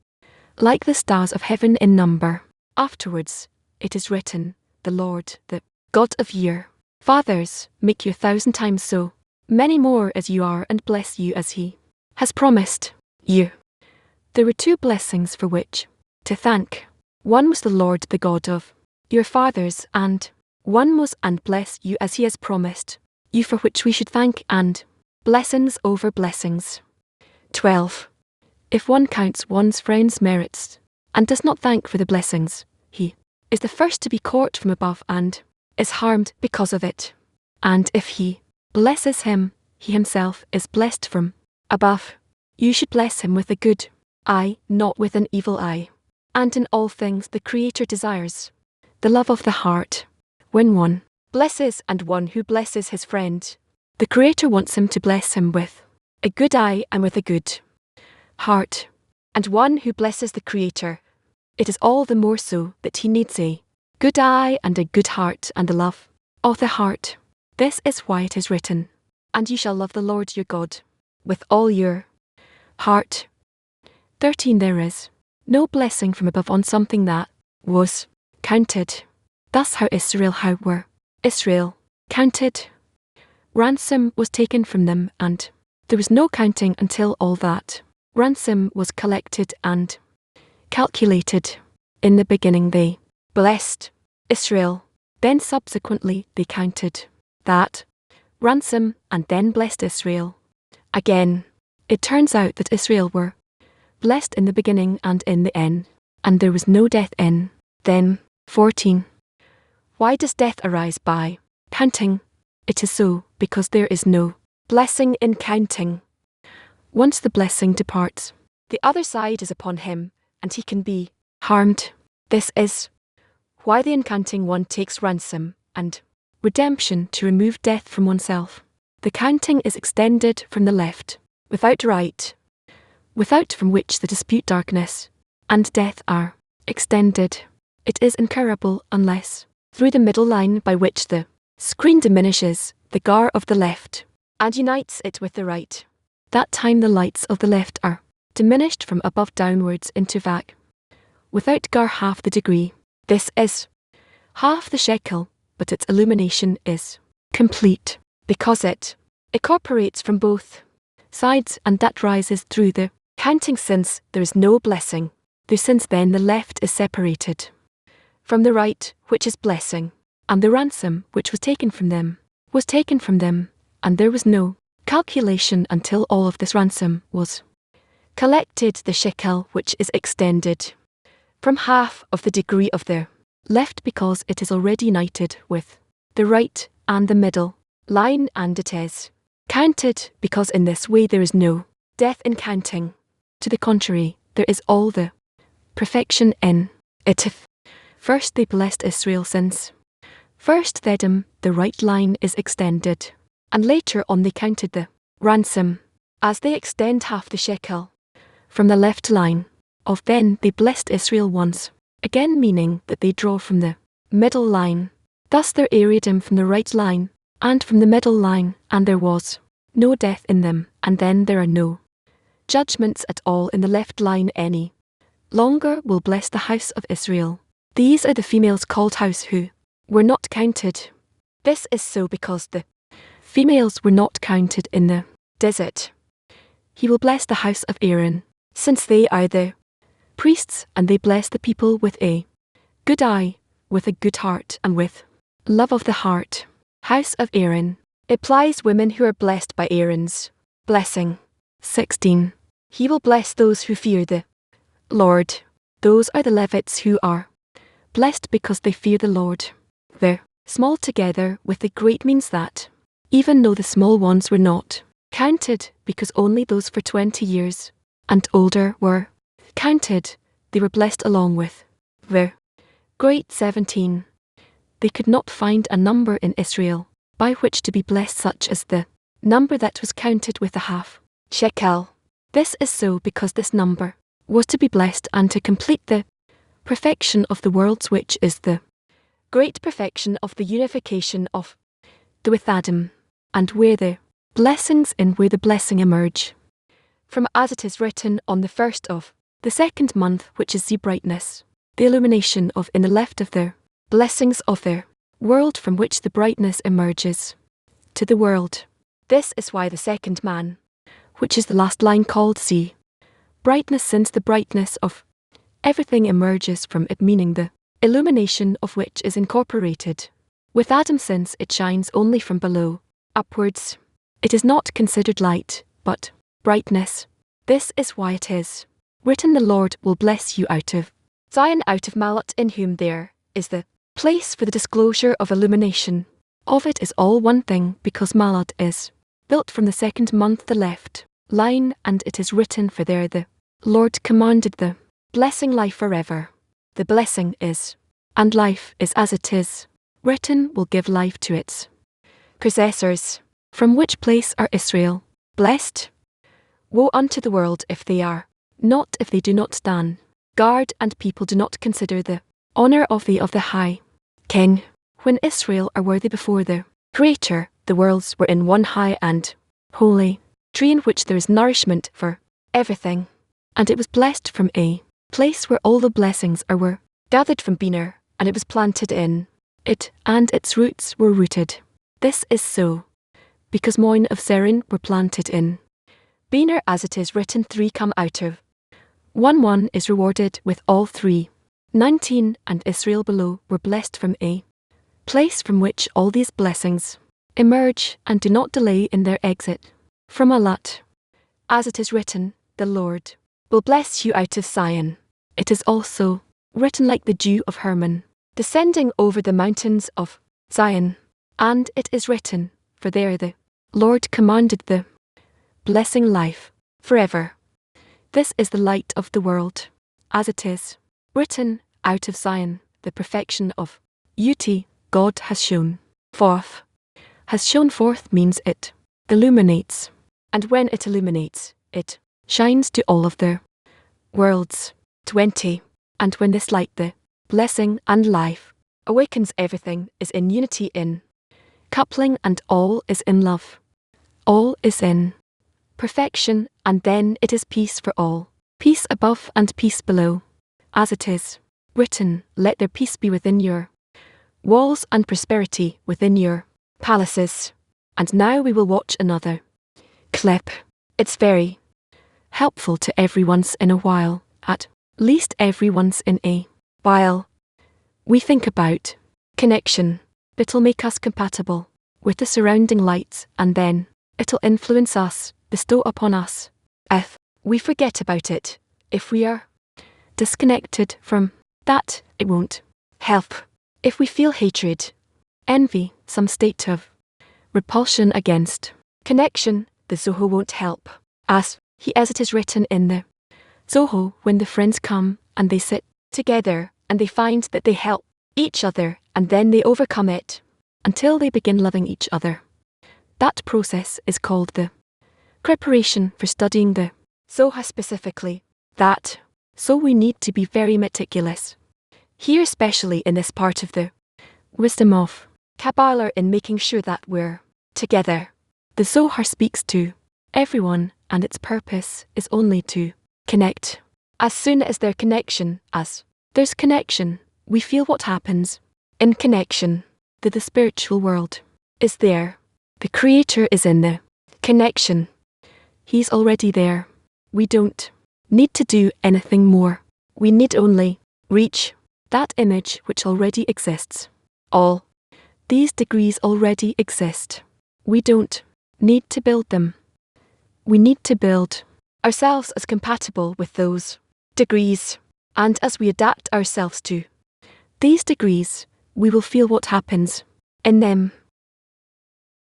like the stars of heaven in number. Afterwards, it is written, the Lord, the God of your fathers, make you 1,000 times so many more as you are, and bless you as he has promised you. There were two blessings for which to thank. One was the Lord, the God of your fathers, and one was, and bless you as he has promised you, for which we should thank, and blessings over blessings. 12. If one counts one's friend's merits and does not thank for the blessings, he is the first to be caught from above and is harmed because of it. And if he blesses him, he himself is blessed from above. You should bless him with a good eye, not with an evil eye. And in all things the Creator desires the love of the heart. When one blesses and one who blesses his friend, the Creator wants him to bless him with a good eye and with a good heart. And one who blesses the Creator, it is all the more so that he needs a good eye and a good heart and the love of the heart. This is why it is written, and you shall love the Lord your God with all your heart. 13. There is no blessing from above on something that was counted. Thus how were Israel counted. Ransom was taken from them, and there was no counting until all that ransom was collected and calculated. In the beginning they blessed Israel, then subsequently they counted that ransom and then blessed Israel. Again, it turns out that Israel were blessed in the beginning and in the end, and there was no death in them. 14. Why does death arise by counting? It is so, because there is no blessing in counting. Once the blessing departs, the other side is upon him, and he can be harmed. This is why the uncounting one takes ransom and redemption to remove death from oneself. The counting is extended from the left, without right, without from which the dispute darkness and death are extended. It is incurable unless through the middle line by which the screen diminishes the gar of the left and unites it with the right. That time the lights of the left are diminished from above downwards into vac. Without gar half the degree, this is half the shekel, but its illumination is complete, because it incorporates from both sides, and that rises through the counting, since there is no blessing. Since then the left is separated from the right, which is blessing, and the ransom which was taken from them, and there was no calculation until all of this ransom was collected. The shekel which is extended from half of the degree of the left, because it is already united with the right and the middle line, and it is counted, because in this way there is no death in counting. To the contrary, there is all the perfection in it. First they blessed Israel, since first them the right line is extended, and later on they counted the ransom, as they extend half the shekel from the left line of. Then they blessed Israel once again, meaning that they draw from the middle line. Thus their Ariadim from the right line and from the middle line, and there was no death in them, and then there are no judgments at all in the left line any longer. Will bless the house of Israel. These are the females called house who were not counted. This is so because the females were not counted in the desert. He will bless the house of Aaron, since they are the priests, and they bless the people with a good eye, with a good heart, and with love of the heart. House of Aaron applies women who are blessed by Aaron's blessing. 16. He will bless those who fear the Lord. Those are the Levites who are blessed because they fear the Lord. The small together with the great means that, even though the small ones were not counted, because only those for 20 years and older were counted, they were blessed along with the great. 17. They could not find a number in Israel by which to be blessed, such as the number that was counted with a half shekel. This is so because this number was to be blessed and to complete the perfection of the worlds, which is the great perfection of the unification of the with Adam, and where the blessings in where the blessing emerge from, as it is written, on the first of the second month, which is the brightness, the illumination of in the left of their blessings of their world, from which the brightness emerges to the world. This is why the second man, which is the last line, called sea brightness, since the brightness of everything emerges from it, meaning the illumination of which is incorporated with Adam, since it shines only from below upwards. It is not considered light, but brightness. This is why it is written, the Lord will bless you out of Zion, out of Malat, in whom there is the place for the disclosure of illumination. Of it is all one thing, because Malat is built from the second month, the left line, and it is written, for there the Lord commanded the blessing life forever. The blessing is, and life is, as it is written, will give life to its possessors. From which place are Israel blessed? Woe unto the world if they are not, if they do not stand guard, and people do not consider the honour of the high king. When Israel are worthy before the Creator, the worlds were in one high and holy tree, in which there is nourishment for everything. And it was blessed from a place where all the blessings were gathered from Bener, and it was planted in it, and its roots were rooted. This is so because Moin of Serin were planted in Bener, as it is written, 3 come out of 1 is rewarded with all 3. 19. And Israel below were blessed from a place from which all these blessings emerge, and do not delay in their exit from Alat. As it is written, the Lord will bless you out of Zion, it is also written like the dew of Hermon, descending over the mountains of Zion. And it is written, for there the Lord commanded the blessing life forever. This is the light of the world, as it is written, out of Zion, the perfection of beauty, God has shown forth. Has shown forth means it illuminates, and when it illuminates, it shines to all of the worlds. 20. And when this light, the blessing and life, awakens, everything is in unity, in coupling, and all is in love. All is in perfection, and then it is peace for all, peace above and peace below. As it is written, let there peace be within your walls and prosperity within your palaces. And now we will watch another clip. It's very helpful to every once in a while, at least every once in a while. We think about connection. It'll make us compatible with the surrounding lights, and then it'll influence us, bestow upon us. If we forget about it, if we are disconnected from that, it won't help. If we feel hatred, envy, some state of repulsion against connection, the Zoho won't help us. As it is written in the Zoho, when the friends come and they sit together and they find that they help each other, and then they overcome it until they begin loving each other. That process is called the preparation for studying the Zoha specifically. So we need to be very meticulous here, especially in this part of the wisdom of Kabbalah, in making sure that we're together. The Zohar speaks to everyone, and its purpose is only to connect. As soon as there's connection, we feel what happens in connection. The spiritual world is there. The Creator is in the connection. He's already there. We don't need to do anything more. We need only reach that image which already exists. All these degrees already exist. We don't need to build them. We need to build ourselves as compatible with those degrees, and as we adapt ourselves to these degrees, we will feel what happens in them.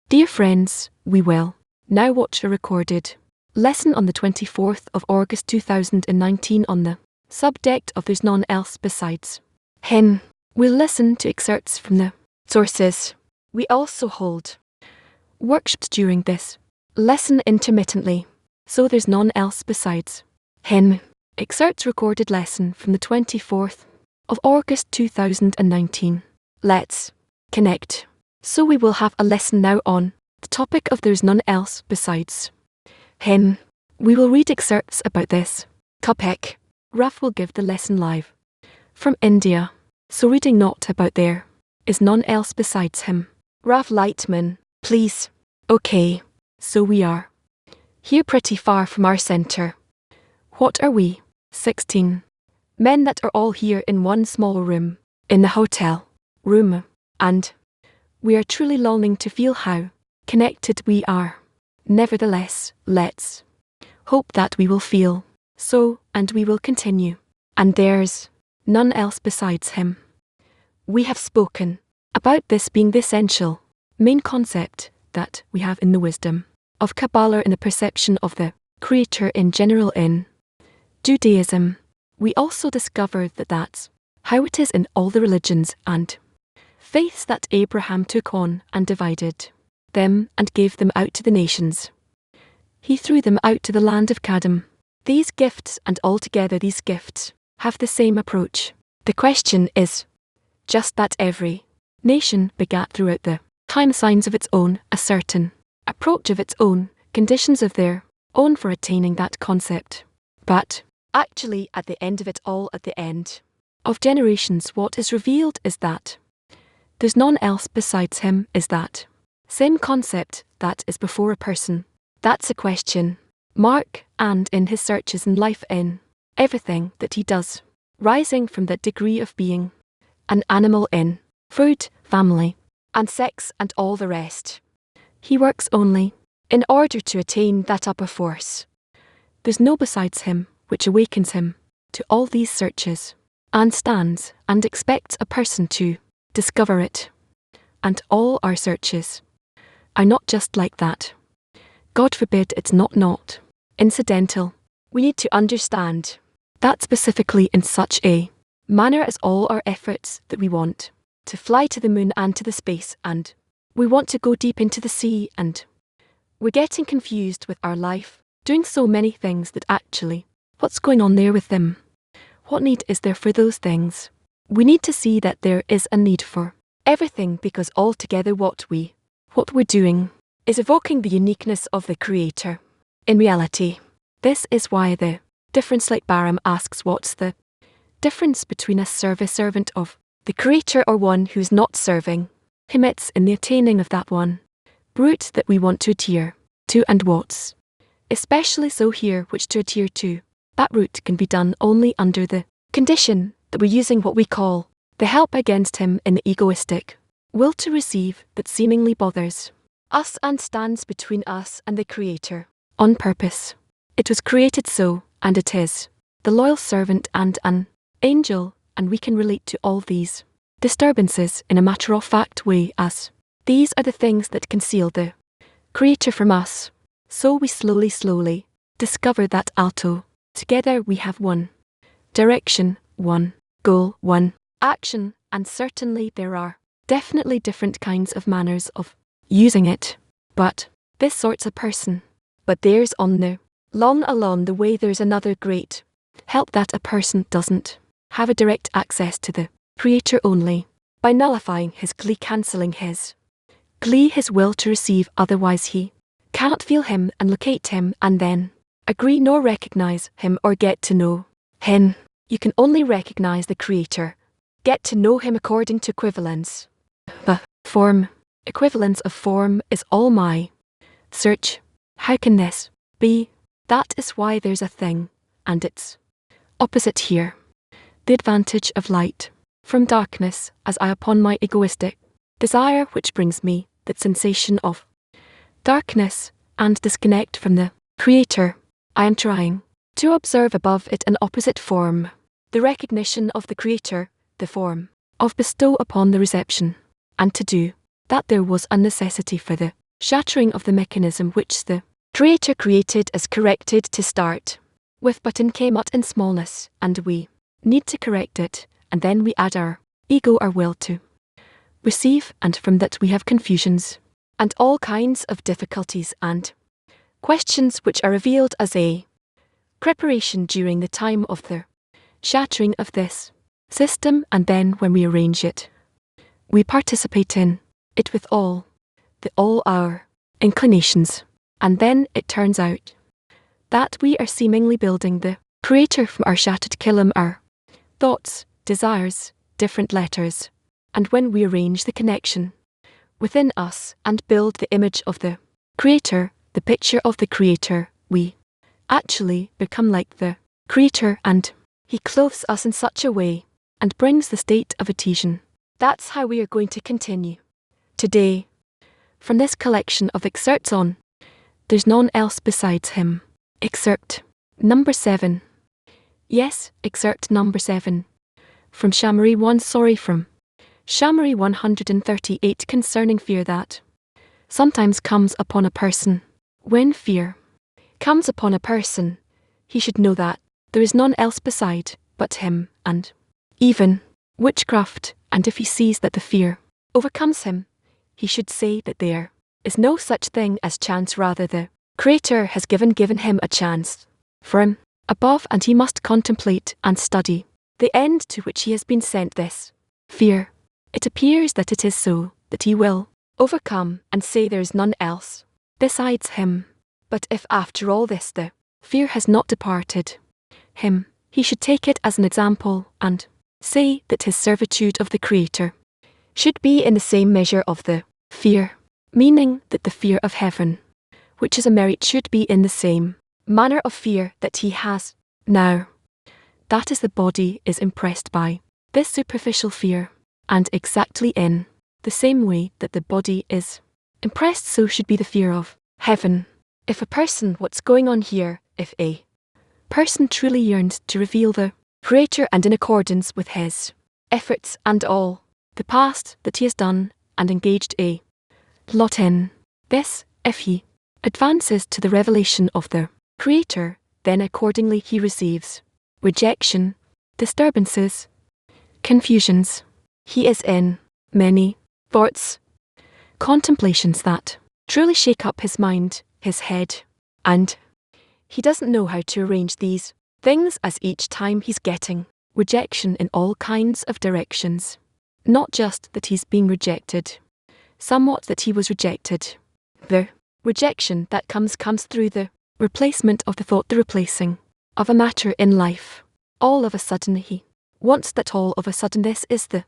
Dear friends, we will now watch a recorded lesson on the 24th of August 2019 on the subject of There's None Else Besides Him. We'll listen to excerpts from the sources. We also hold workshops during this lesson intermittently, so there's none else besides Him. Excerpts recorded lesson from the 24th of August 2019. Let's connect. So we will have a lesson now on the topic of There's None Else Besides Him. We will read excerpts about this topic. Raf will give the lesson live from India, so reading not about there is none else besides him. Raf Laitman, please. Okay, so we are here pretty far from our centre. What are we? 16 men that are all here in one small room, in the hotel room, and we are truly longing to feel how connected we are. Nevertheless, let's hope that we will feel so, and we will continue. And there's none else besides him. We have spoken about this being the essential main concept that we have in the wisdom of Kabbalah, in the perception of the Creator in general in Judaism. We also discovered that that's how it is in all the religions and faiths that Abraham took on and divided them and gave them out to the nations. He threw them out to the land of Cadem. These gifts, and altogether these gifts, have the same approach. The question is just that every nation begat throughout the time signs of its own, a certain approach of its own, conditions of their own for attaining that concept. But actually, at the end of it all, at the end of generations, what is revealed is that there's none else besides him, is that same concept that is before a person. That's a question mark, and in his searches in life, in everything that he does, rising from that degree of being an animal in food, family, and sex and all the rest, he works only in order to attain that upper force. There's no besides him which awakens him to all these searches, and stands and expects a person to discover it. And all our searches are not just like that. God forbid it's not incidental. We need to understand that specifically in such a manner as all our efforts that we want to fly to the moon and to the space, and we want to go deep into the sea, and we're getting confused with our life, doing so many things that actually, what's going on there with them? What need is there for those things? We need to see that there is a need for everything, because altogether what we're doing is evoking the uniqueness of the Creator. In reality, this is why the difference, like Balaam asks, what's the difference between a servant of the Creator or one who's not serving him? It's in the attaining of that one root that we want to adhere to, and what's especially so here, which to adhere to, that root can be done only under the condition that we're using what we call the help against him in the egoistic will to receive that seemingly bothers us and stands between us and the Creator on purpose. It was created so, and it is the loyal servant and an angel, and we can relate to all these disturbances in a matter-of-fact way, as these are the things that conceal the Creator from us. So we slowly discover that alto. Together we have one direction, one goal, one action, and certainly there are definitely different kinds of manners of using it. But this sort's a person. But there's on the long along the way there's another great help, that a person doesn't have a direct access to the Creator only by nullifying his glee, cancelling his glee, his will to receive, otherwise he cannot feel him and locate him and then agree nor recognize him or get to know him. You can only recognize the Creator, get to know him according to equivalence. The form, equivalence of form is all my search. How can this be? That is why there's a thing, and its opposite here. The advantage of light from darkness, as I upon my egoistic desire, which brings me that sensation of darkness and disconnect from the Creator. I am trying to observe above it an opposite form, the recognition of the Creator, the form of bestow upon the reception, and to do that there was a necessity for the shattering of the mechanism which the Creator created as corrected to start with, but came out in smallness, and we need to correct it, and then we add our ego, our will to receive, and from that we have confusions and all kinds of difficulties and questions which are revealed as a preparation during the time of the shattering of this system, and then when we arrange it, we participate in it with all our inclinations, and then it turns out that we are seemingly building the Creator from our shattered kiln, our thoughts, desires, different letters, and when we arrange the connection within us and build the image of the Creator, the picture of the Creator, we actually become like the Creator, and He clothes us in such a way and brings the state of adhesion. That's how we are going to continue today. From this collection of excerpts on, there's none else besides Him. Excerpt number 7. Yes, excerpt number 7. From Shammary 1, from Shammary 138, concerning fear that sometimes comes upon a person. When fear comes upon a person, he should know that there is none else beside but him, and even witchcraft, and if he sees that the fear overcomes him, he should say that there is no such thing as chance, rather the Creator has given him a chance from above, and he must contemplate and study the end to which he has been sent this fear. It appears that it is so, that he will overcome and say there is none else besides him. But if after all this the fear has not departed him, he should take it as an example and say that his servitude of the Creator should be in the same measure of the fear, meaning that the fear of heaven, which is a merit, should be in the same manner of fear that he has now. That is, the body is impressed by this superficial fear, and exactly in the same way that the body is impressed, so should be the fear of heaven. If a person, what's going on here, if a person truly yearns to reveal the Creator and in accordance with his efforts and all the past that he has done and engaged a lot in. This, if he advances to the revelation of the Creator, then accordingly he receives rejection, disturbances, confusions. He is in many thoughts, contemplations that truly shake up his mind, his head, and he doesn't know how to arrange these things, as each time he's getting rejection in all kinds of directions. Not just that he's being rejected, somewhat that he was rejected. The rejection that comes through the replacement of the thought, the replacing of a matter in life. All of a sudden he wants that all of a sudden this is the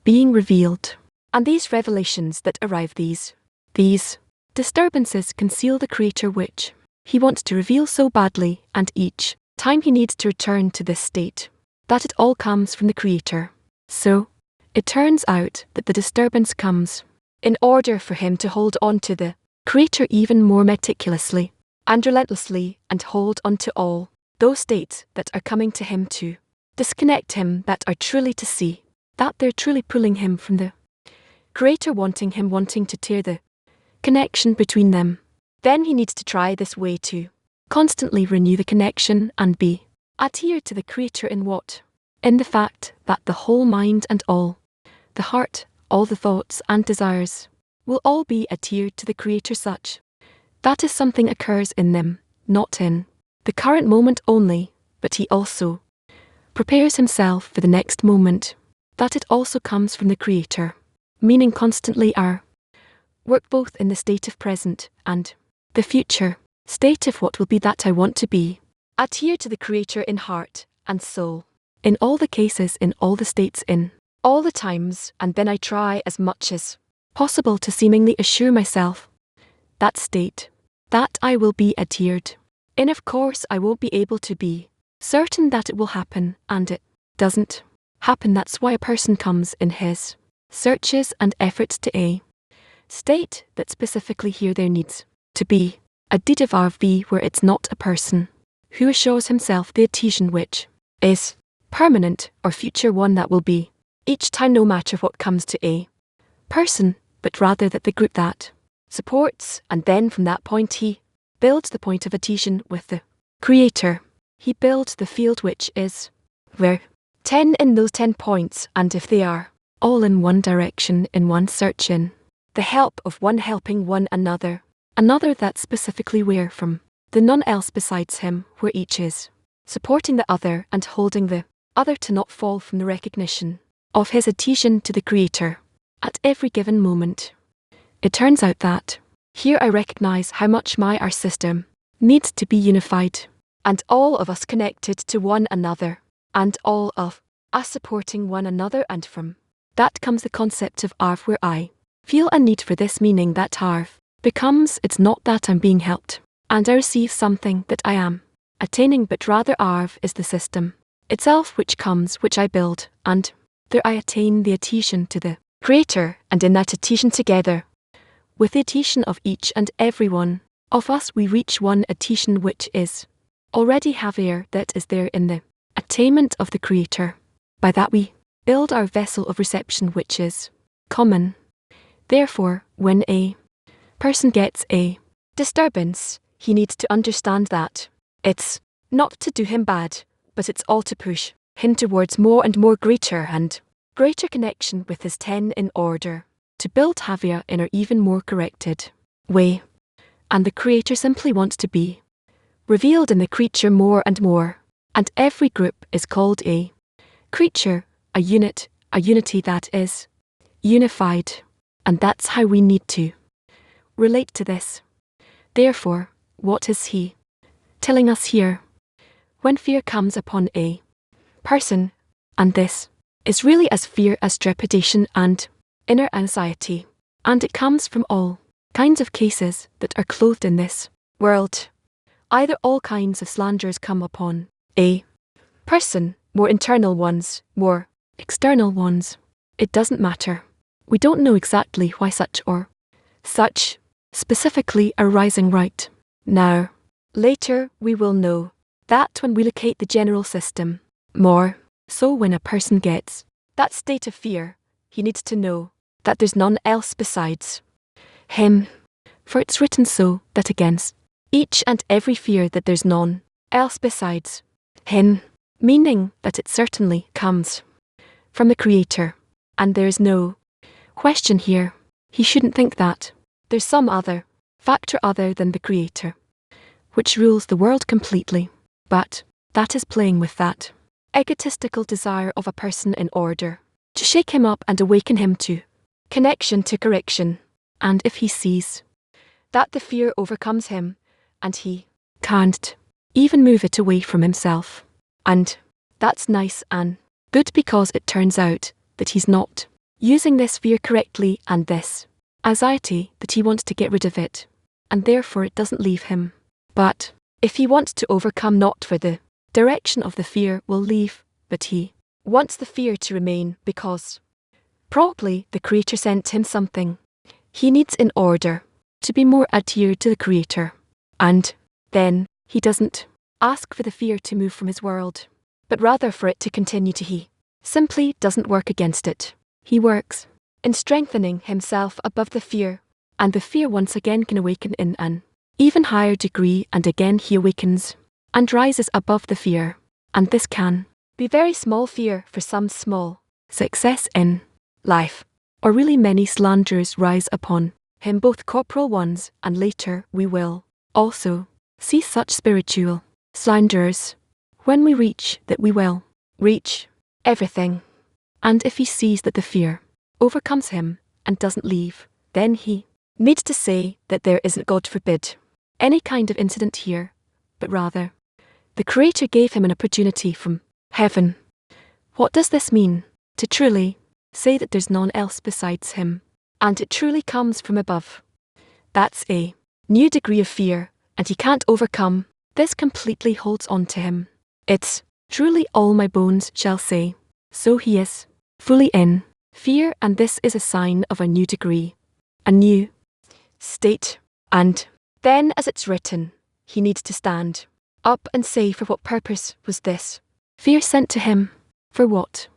being revealed. And these revelations that arrive, these disturbances conceal the Creator which he wants to reveal so badly, and each time he needs to return to this state, that it all comes from the Creator. So, it turns out that the disturbance comes in order for him to hold on to the Creator even more meticulously and relentlessly, and hold on to all those states that are coming to him to disconnect him, that are truly to see that they're truly pulling him from the Creator, wanting to tear the connection between them. Then he needs to try this way to constantly renew the connection and be adhered to the Creator in what? In the fact that the whole mind and all the heart, all the thoughts and desires will all be adhered to the Creator, such that is something occurs in them, not in the current moment only, but he also prepares himself for the next moment, that it also comes from the Creator, meaning constantly our work both in the state of present and the future state of what will be, that I want to be, adhere to the Creator in heart and soul, in all the cases, in all the states, in all the times, and then I try as much as possible to seemingly assure myself that state, that I will be adhered in. Of course I won't be able to be certain that it will happen, and it doesn't happen. That's why a person comes in his searches and efforts to a state that specifically here there needs to be a deed of RV, where it's not a person who assures himself the adhesion which is permanent or future one that will be each time, no matter what comes to a person, but rather that the group that supports, and then from that point he builds the point of adhesion with the Creator. He builds the field which is where 10 in those 10 points, and if they are all in one direction, in one search, in the help of one helping one another, another that specifically where from the none else besides him, where each is supporting the other and holding the other to not fall from the recognition of his adhesion to the Creator at every given moment. It turns out that here I recognize how much our system needs to be unified, and all of us connected to one another, and all of us supporting one another, and from that comes the concept of ARV, where I feel a need for this, meaning that ARV becomes, it's not that I'm being helped and I receive something that I am attaining, but rather ARV is the system itself which comes, which I build, and there I attain the adhesion to the Creator, and in that adhesion together with the adhesion of each and every one of us, we reach one adhesion which is already heavier, that is there in the attainment of the Creator. By that we build our vessel of reception which is common. Therefore, when a person gets a disturbance, he needs to understand that it's not to do him bad, but it's all to push him towards more and more greater and greater connection with his 10 in order to build heavier in an even more corrected way. And the Creator simply wants to be revealed in the creature more and more, and every group is called a creature, a unit, a unity that is unified, and that's how we need to relate to this. Therefore, what is he telling us here? When fear comes upon a person, and this is really as fear as trepidation and inner anxiety, and it comes from all kinds of cases that are clothed in this world. Either all kinds of slanders come upon a person, more internal ones, more external ones. It doesn't matter. We don't know exactly why such or such specifically are rising right now. Later we will know that when we locate the general system more. So when a person gets that state of fear, he needs to know that there's none else besides him. For it's written so, that against each and every fear that there's none else besides him, meaning that it certainly comes from the Creator. And there is no question here. He shouldn't think that there's some other factor other than the Creator, which rules the world completely. But that is playing with that egotistical desire of a person in order to shake him up and awaken him to connection to correction. And if he sees that the fear overcomes him, and he can't even move it away from himself, and that's nice and good, because it turns out that he's not using this fear correctly, and this anxiety that he wants to get rid of it, and therefore it doesn't leave him. But if he wants to overcome, not for the direction of the fear will leave, but he wants the fear to remain, because probably the Creator sent him something he needs in order to be more adhered to the Creator. And then he doesn't ask for the fear to move from his world, but rather for it to continue to. He simply doesn't work against it. He works in strengthening himself above the fear, and the fear once again can awaken in an even higher degree, and again he awakens and rises above the fear. And this can be very small fear for some small success in life, or really many slanders rise upon him, both corporal ones, and later we will also see such spiritual slanders when we reach that we will reach everything. And if he sees that the fear overcomes him and doesn't leave, then he needs to say that there isn't, God forbid, any kind of incident here, but rather the Creator gave him an opportunity from heaven. What does this mean? To truly say that there's none else besides him, and it truly comes from above. That's a new degree of fear, and he can't overcome. This completely holds on to him. It's truly all my bones shall say. So he is fully in fear, and this is a sign of a new degree, a new state. And then, as it's written, he needs to stand up and say, for what purpose was this fear sent to him? For what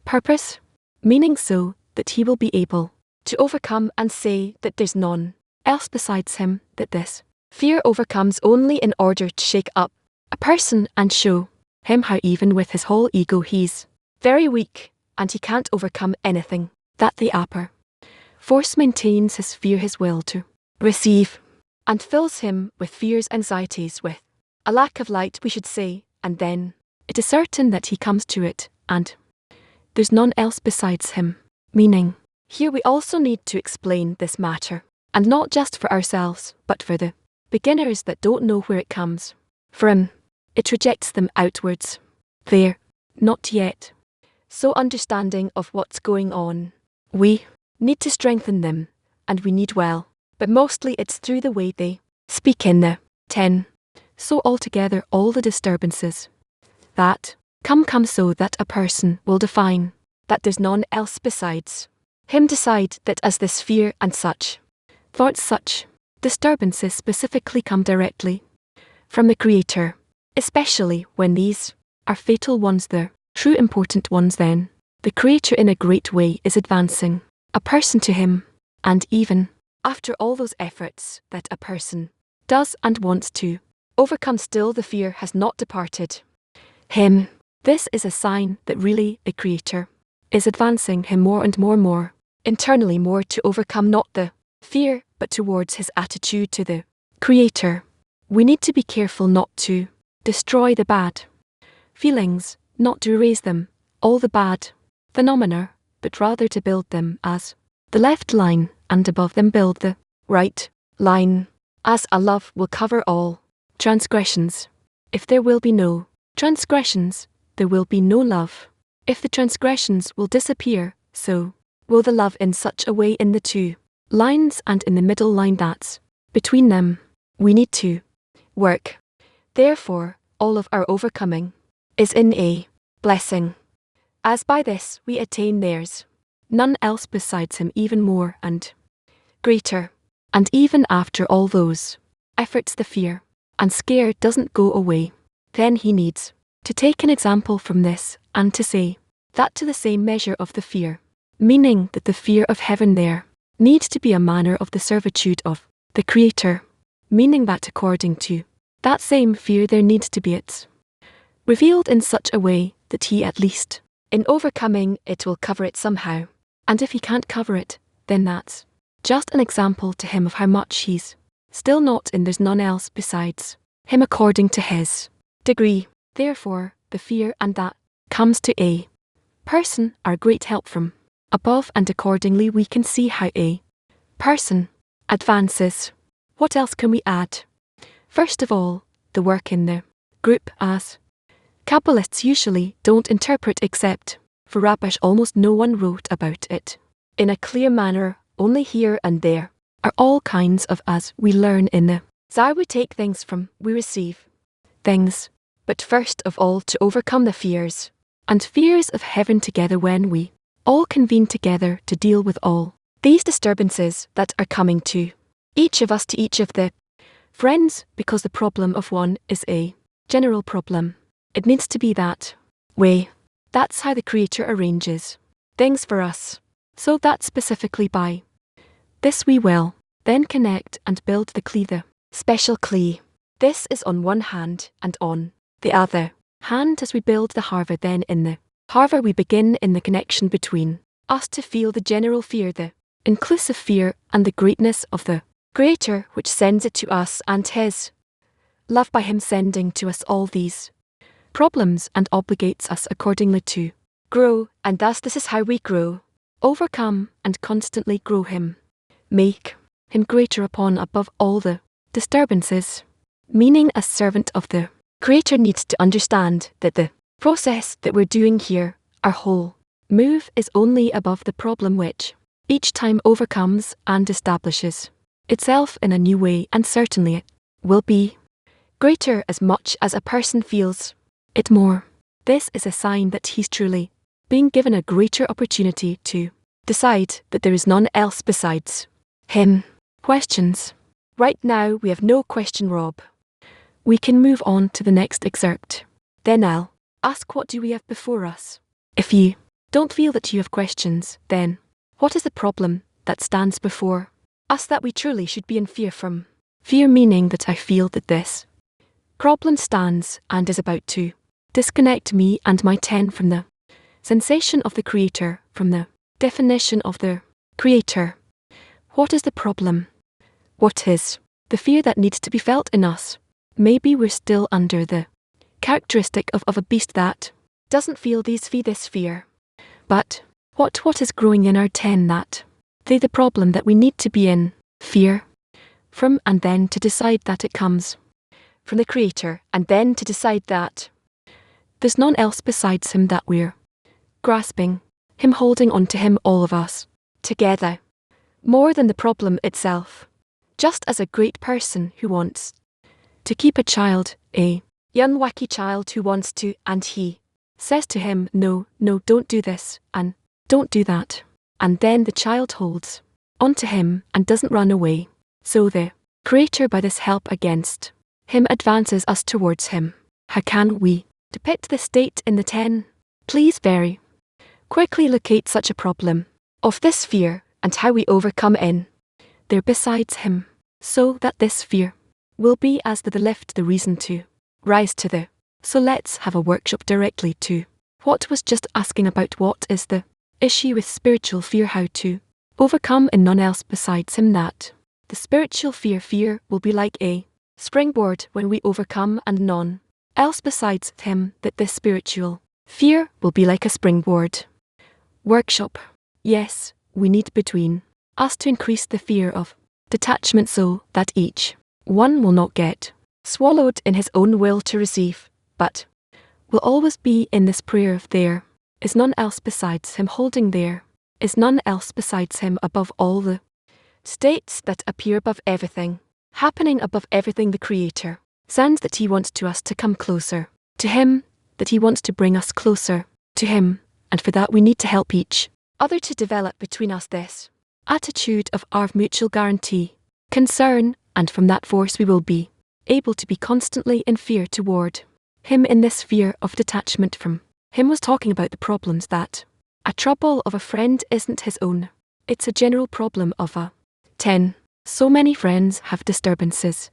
purpose? Meaning so that he will be able to overcome and say that there's none else besides him, that this fear overcomes only in order to shake up a person and show him how even with his whole ego he's very weak, and he can't overcome anything that the upper force maintains his fear, his will to receive, and fills him with fears, anxieties, with a lack of light, we should say, and then it is certain that he comes to it, and there's none else besides him. Meaning, here we also need to explain this matter, and not just for ourselves, but for the beginners that don't know where it comes from. It rejects them outwards. They're not yet so understanding of what's going on. We need to strengthen them, and we need well, but mostly it's through the way they speak in the 10. So altogether all the disturbances that come so that a person will define that there's none else besides him, decide that as this fear and such thoughts, such disturbances specifically come directly from the Creator, especially when these are fatal ones, the true important ones, then the Creator in a great way is advancing a person to him. And even after all those efforts that a person does and wants to overcome, still the fear has not departed him. This is a sign that really the Creator is advancing him more and more internally, more to overcome not the fear, but towards his attitude to the Creator. We need to be careful not to destroy the bad feelings, not to erase them, all the bad phenomena, but rather to build them as the left line, and above them build the right line, as a love will cover all transgressions. If there will be no transgressions, there will be no love. If the transgressions will disappear, so will the love, in such a way in the two lines and in the middle line that's between them. We need to work. Therefore, all of our overcoming is in a blessing, as by this we attain theirs, none else besides him, even more and greater. And even after all those efforts, the fear and scare doesn't go away. Then he needs To take an example from this, and to say that to the same measure of the fear, meaning that the fear of heaven there needs to be a manner of the servitude of the Creator, meaning that according to that same fear there needs to be it revealed in such a way that he at least, in overcoming it, will cover it somehow. And if he can't cover it, then that's just an example to him of how much he's still not in. There's none else besides him according to his degree. Therefore, the fear and that comes to a person are great help from above, and accordingly we can see how a person advances. What else can we add? First of all, the work in the group, as Kabbalists usually don't interpret except for Rabash. Almost no one wrote about it in a clear manner, only here and there are all kinds of, as we learn in the Zar, we take things from, we receive things. But first of all, to overcome the fears and fears of heaven together, when we all convene together to deal with all these disturbances that are coming to each of us, to each of the friends, because the problem of one is a general problem. It needs to be that way. That's how the Creator arranges things for us, so that specifically by this we will then connect and build the Kli, the special Kli. This is on one hand, and on the other hand, as we build the Harva, then in the Harva we begin in the connection between us to feel the general fear, the inclusive fear, and the greatness of the Creator, which sends it to us, and his love by him sending to us all these problems, and obligates us accordingly to grow. And thus this is how we grow, overcome, and constantly grow him, make him greater upon above all the disturbances. Meaning, a servant of the Creator needs to understand that the process that we're doing here, our whole move, is only above the problem, which each time overcomes and establishes itself in a new way, and certainly it will be greater as much as a person feels it more. This is a sign that he's truly being given a greater opportunity to decide that there is none else besides him. Questions? Right now we have no question, Rob. We can move on to the next excerpt. Then I'll ask, what do we have before us? If you don't feel that you have questions, then what is the problem that stands before us that we truly should be in fear from? Fear meaning that I feel that this problem stands and is about to disconnect me and my ten from the sensation of the Creator, from the definition of the Creator. What is the problem? What is the fear that needs to be felt in us? Maybe we're still under the characteristic of a beast that doesn't feel this fear. But what is growing in our ten that the problem that we need to be in fear from, and then to decide that it comes from the Creator, and then to decide that there's none else besides him that we're grasping, him holding on to him, all of us together, more than the problem itself. Just as a great person who wants to keep a child, a young wacky child who wants to, and he says to him, no, don't do this, and don't do that. And then the child holds onto him and doesn't run away. So the Creator, by this help against him, advances us towards him. How can we depict this state in the ten? Please very quickly locate such a problem of this fear, and how we overcome in there besides him, so that this fear will be as the lift, the reason to rise to the. So let's have a workshop directly to what was just asking about. What is the issue with spiritual fear? How to overcome in none else besides him, that the spiritual fear will be like a springboard when we overcome, and none else besides him, that this spiritual fear will be like a springboard. Workshop. Yes, we need between us to increase the fear of detachment, so that each one will not get swallowed in his own will to receive, but will always be in this prayer of there is none else besides him, holding there is none else besides him above all the states that appear above everything, happening above everything. The Creator sends that he wants to us to come closer to him, that he wants to bring us closer to him, and for that we need to help each other to develop between us this attitude of our mutual guarantee, concern, and from that force we will be able to be constantly in fear toward him in this fear of detachment from him was talking about the problems that a trouble of a friend isn't his own. It's a general problem of a 10. So many friends have disturbances.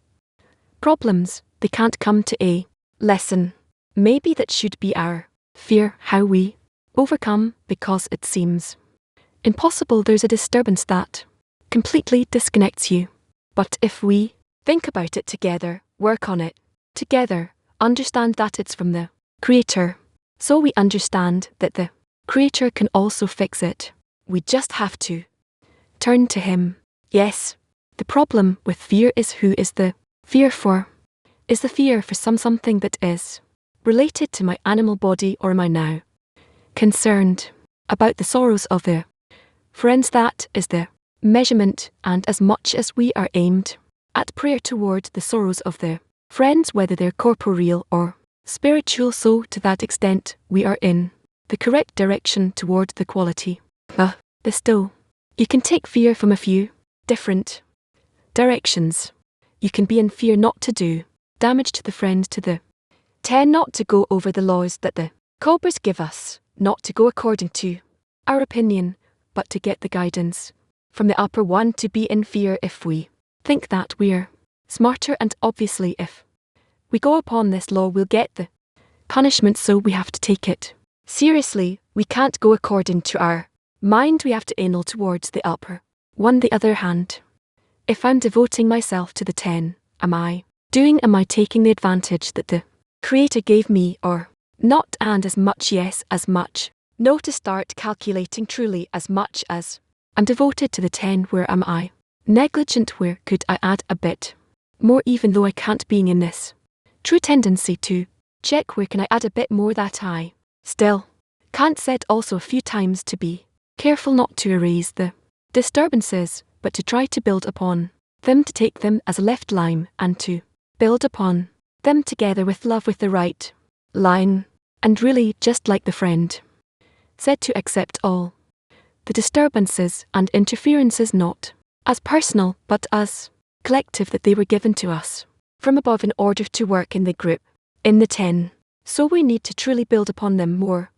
Problems, they can't come to a lesson. Maybe that should be our fear, how we overcome, because it seems impossible. There's a disturbance that completely disconnects you. But if we think about it together, work on it together, understand that it's from the Creator, so we understand that the Creator can also fix it. We just have to turn to Him. Yes, the problem with fear is who is the fear for? Is the fear for something that is related to my animal body, or am I now concerned about the sorrows of the friends? That is the measurement, and as much as we are aimed at prayer toward the sorrows of the friends, whether they're corporeal or spiritual, so to that extent we are in the correct direction toward the quality. The still. You can take fear from a few different directions. You can be in fear not to do damage to the friend, to the 10, not to go over the laws that the cobras give us, not to go according to our opinion, but to get the guidance from the upper one, to be in fear if we think that we're smarter, and obviously if we go upon this law we'll get the punishment, so we have to take it seriously. We can't go according to our mind, we have to anal towards the upper one. The other hand, if I'm devoting myself to the 10, am I taking the advantage that the Creator gave me, or not? And as much, yes, as much no, to start calculating truly. As much as I'm devoted to the 10, where am I negligent? Where could I add a bit more, even though I can't, being in this true tendency to check where can I add a bit more that I still can't. Said also a few times to be careful not to erase the disturbances, but to try to build upon them, to take them as a left line and to build upon them together with love, with the right line. And really, just like the friend said, to accept all the disturbances and interferences, not as personal but as collective, that they were given to us from above in order to work in the group, in the 10. So we need to truly build upon them more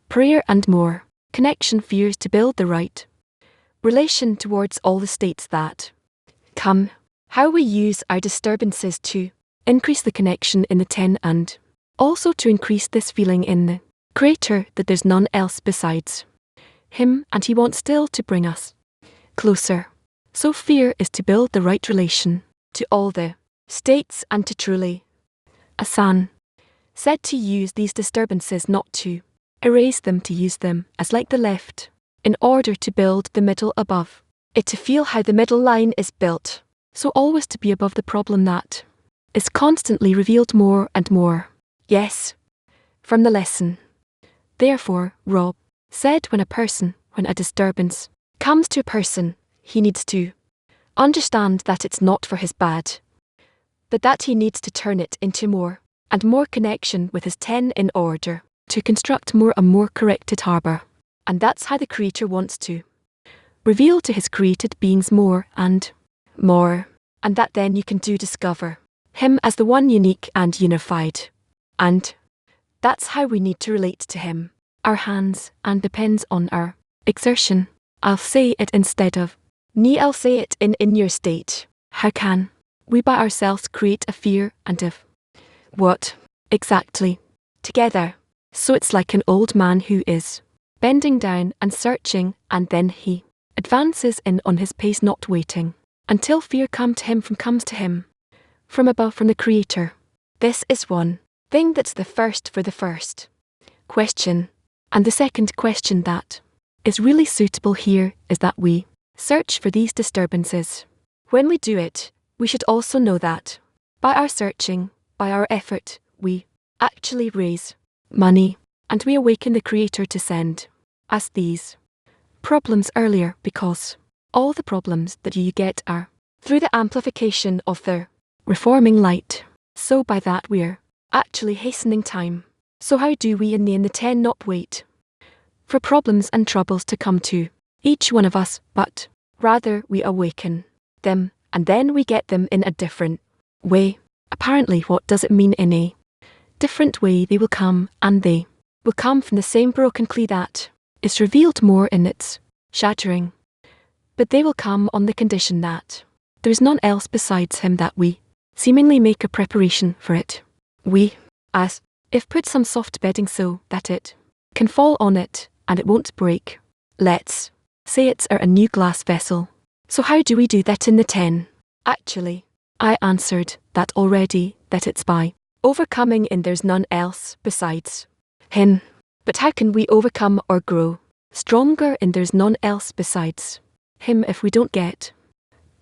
prayer and more connection, fears, to build the right relation towards all the states that come. How we use our disturbances to increase the connection in the 10, and also to increase this feeling in the Creator that there's none else besides Him, and He wants still to bring us closer. So fear is to build the right relation to all the states, and to truly, Asan said, to use these disturbances, not to erase them, to use them as like the left, in order to build the middle above it, to feel how the middle line is built. So always to be above the problem that is constantly revealed more and more. Yes, from the lesson. Therefore, Rob said, when a disturbance comes to a person, he needs to understand that it's not for his bad, but that he needs to turn it into more and more connection with his 10 in order to construct a more corrected harbour. And that's how the Creator wants to reveal to His created beings more and more, and that then you can discover Him as the one, unique and unified. And that's how we need to relate to Him. Our hands, and depends on our exertion. I'll say it instead of me, I'll say it in your state. How can we by ourselves create a fear, and of what exactly? Together. So it's like an old man who is bending down and searching, and then he advances in on his pace, not waiting until fear comes to him from above, from the Creator. This is one thing that's the first for the first question. And the second question that is really suitable here is that we search for these disturbances. When we do it, we should also know that by our searching, by our effort, we actually raise money, and we awaken the Creator to send us these problems earlier, because all the problems that you get are through the amplification of the reforming light. So by that we're actually hastening time. So how do we in the 10 not wait for problems and troubles to come to each one of us, but rather we awaken them, and then we get them in a different way. Apparently, what does it mean in a different way they will come, and they will come from the same broken clay that is revealed more in its shattering. But they will come on the condition that there is none else besides him, that we seemingly make a preparation for it. We, as if put some soft bedding so that it can fall on it and it won't break. Let's say it's a new glass vessel. So how do we do that in the 10? Actually, I answered that already, that it's by overcoming in there's none else besides him. But how can we overcome or grow stronger in there's none else besides him if we don't get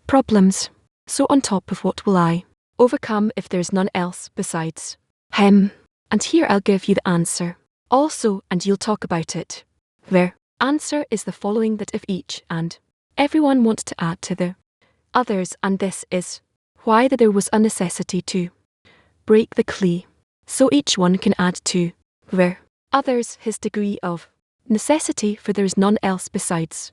problems? So on top of what will I overcome if there's none else besides him? And here I'll give you the answer also, and you'll talk about it. Their answer is the following, that if each and everyone wants to add to the others, and this is why that there was a necessity to break the clay, so each one can add to their others his degree of necessity, for there is none else besides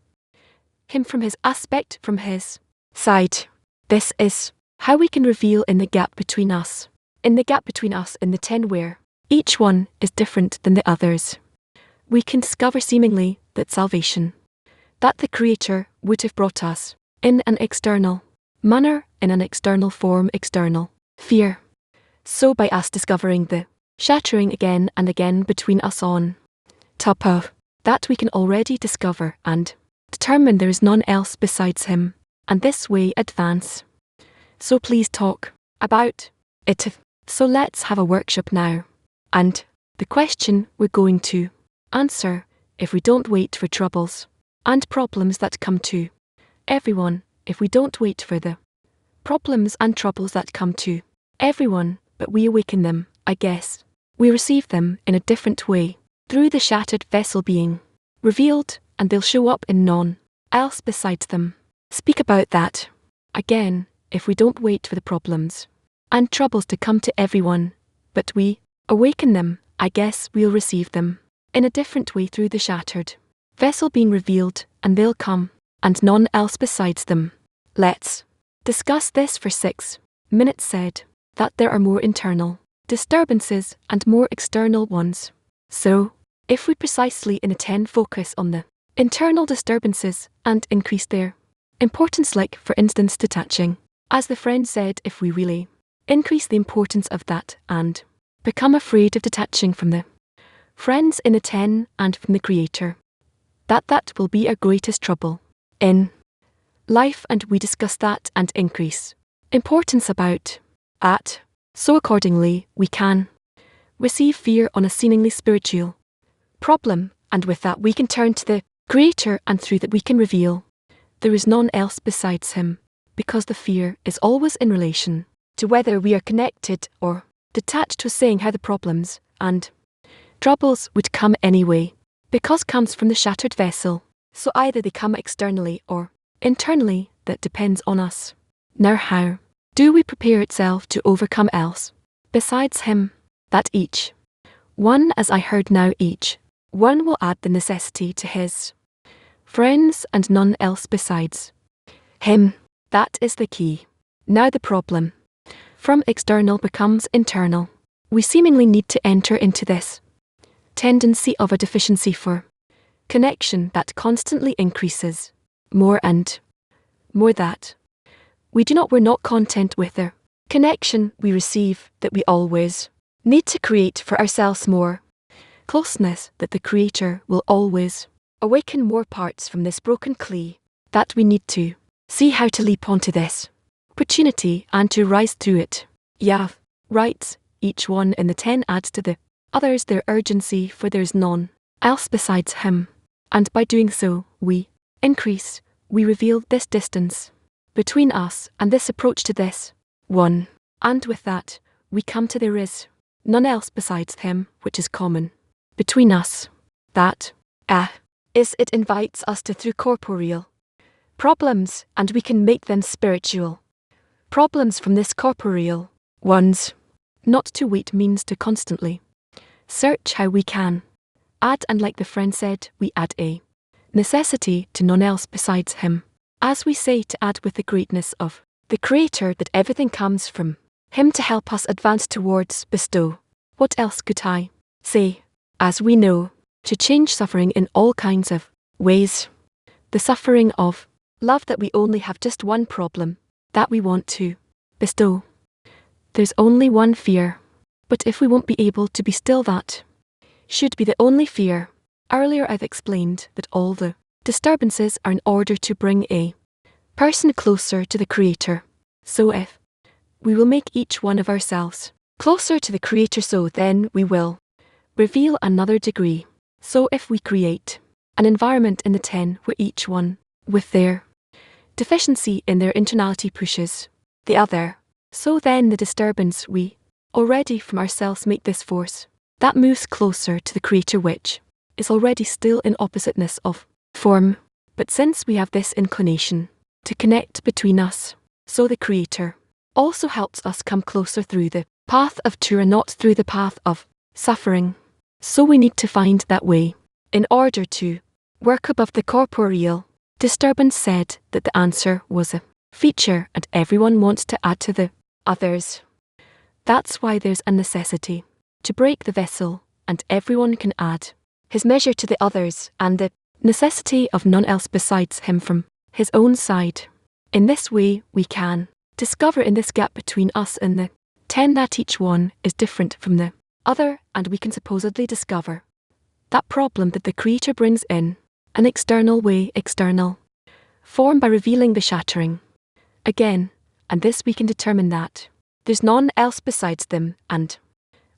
him from his aspect, from his side. This is how we can reveal in the gap between us, in the 10 where each one is different than the others. We can discover seemingly that salvation, that the Creator would have brought us in an external manner, in an external form, external fear. So by us discovering the shattering again and again between us, on top of that we can already discover and determine there is none else besides him, and this way advance. So please talk about it. So let's have a workshop now. And the question we're going to answer, if we don't wait for troubles and problems that come to everyone, if we don't wait for the problems and troubles that come to everyone, but we awaken them, I guess we receive them in a different way, through the shattered vessel being revealed, and they'll show up in none else besides them. Speak about that. Again, if we don't wait for the problems and troubles to come to everyone, but we awaken them, I guess we'll receive them in a different way, through the shattered vessel being revealed, and they'll come, and none else besides them. Let's discuss this for 6 minutes. Said that there are more internal disturbances and more external ones. So, if we precisely in a 10 focus on the internal disturbances and increase their importance, like for instance detaching, as the friend said, if we really increase the importance of that and become afraid of detaching from the friends in a 10 and from the Creator, that will be our greatest trouble in life, and we discuss that and increase importance about at. So accordingly we can receive fear on a seemingly spiritual problem, and with that we can turn to the Creator, and through that we can reveal there is none else besides him, because the fear is always in relation to whether we are connected or detached, to saying how the problems and troubles would come anyway, because comes from the shattered vessel. So either they come externally or internally, that depends on us. Now how do we prepare itself to overcome else besides him? That each one, as I heard now, each one will add the necessity to his friends and none else besides him. That is the key. Now the problem from external becomes internal. We seemingly need to enter into this tendency of a deficiency for connection that constantly increases more and more, that we're not content with the connection we receive, that we always need to create for ourselves more closeness, that the Creator will always awaken more parts from this broken clay, that we need to see how to leap onto this opportunity and to rise through it. Yav writes, each one in the 10 adds to the others their urgency, for there's none else besides him, and by doing so we increase, we reveal this distance between us and this approach to this one, and with that we come to there is none else besides him, which is common between us. That is it invites us to through corporeal problems, and we can make them spiritual problems from this corporeal ones. Not to wait means to constantly search how we can add, and like the friend said, we add a necessity to none else besides him, as we say, to add with the greatness of the Creator, that everything comes from him to help us advance towards bestow What else could I say? As we know, to change suffering in all kinds of ways. The suffering of love that we only have just one problem, that we want to bestow. There's only one fear. But if we won't be able to be still, that should be the only fear. Earlier I've explained that all the disturbances are in order to bring a person closer to the Creator. So if we will make each one of ourselves closer to the Creator, so then we will reveal another degree. So if we create an environment in the 10 where each one, with their deficiency in their internality, pushes the other, so then the disturbance we already from ourselves make this force that moves closer to the Creator, which is already still in oppositeness of form. But since we have this inclination to connect between us, so the Creator also helps us come closer through the path of truth and not through the path of suffering. So we need to find that way in order to work above the corporeal disturbance. Said that the answer was a feature and everyone wants to add to the others. That's why there's a necessity to break the vessel, and everyone can add his measure to the others, and the necessity of none else besides him from his own side. In this way we can discover in this gap between us and the 10 that each one is different from the other, and we can supposedly discover that problem that the Creator brings in an external way, external form, by revealing the shattering again, and this we can determine that there's none else besides them and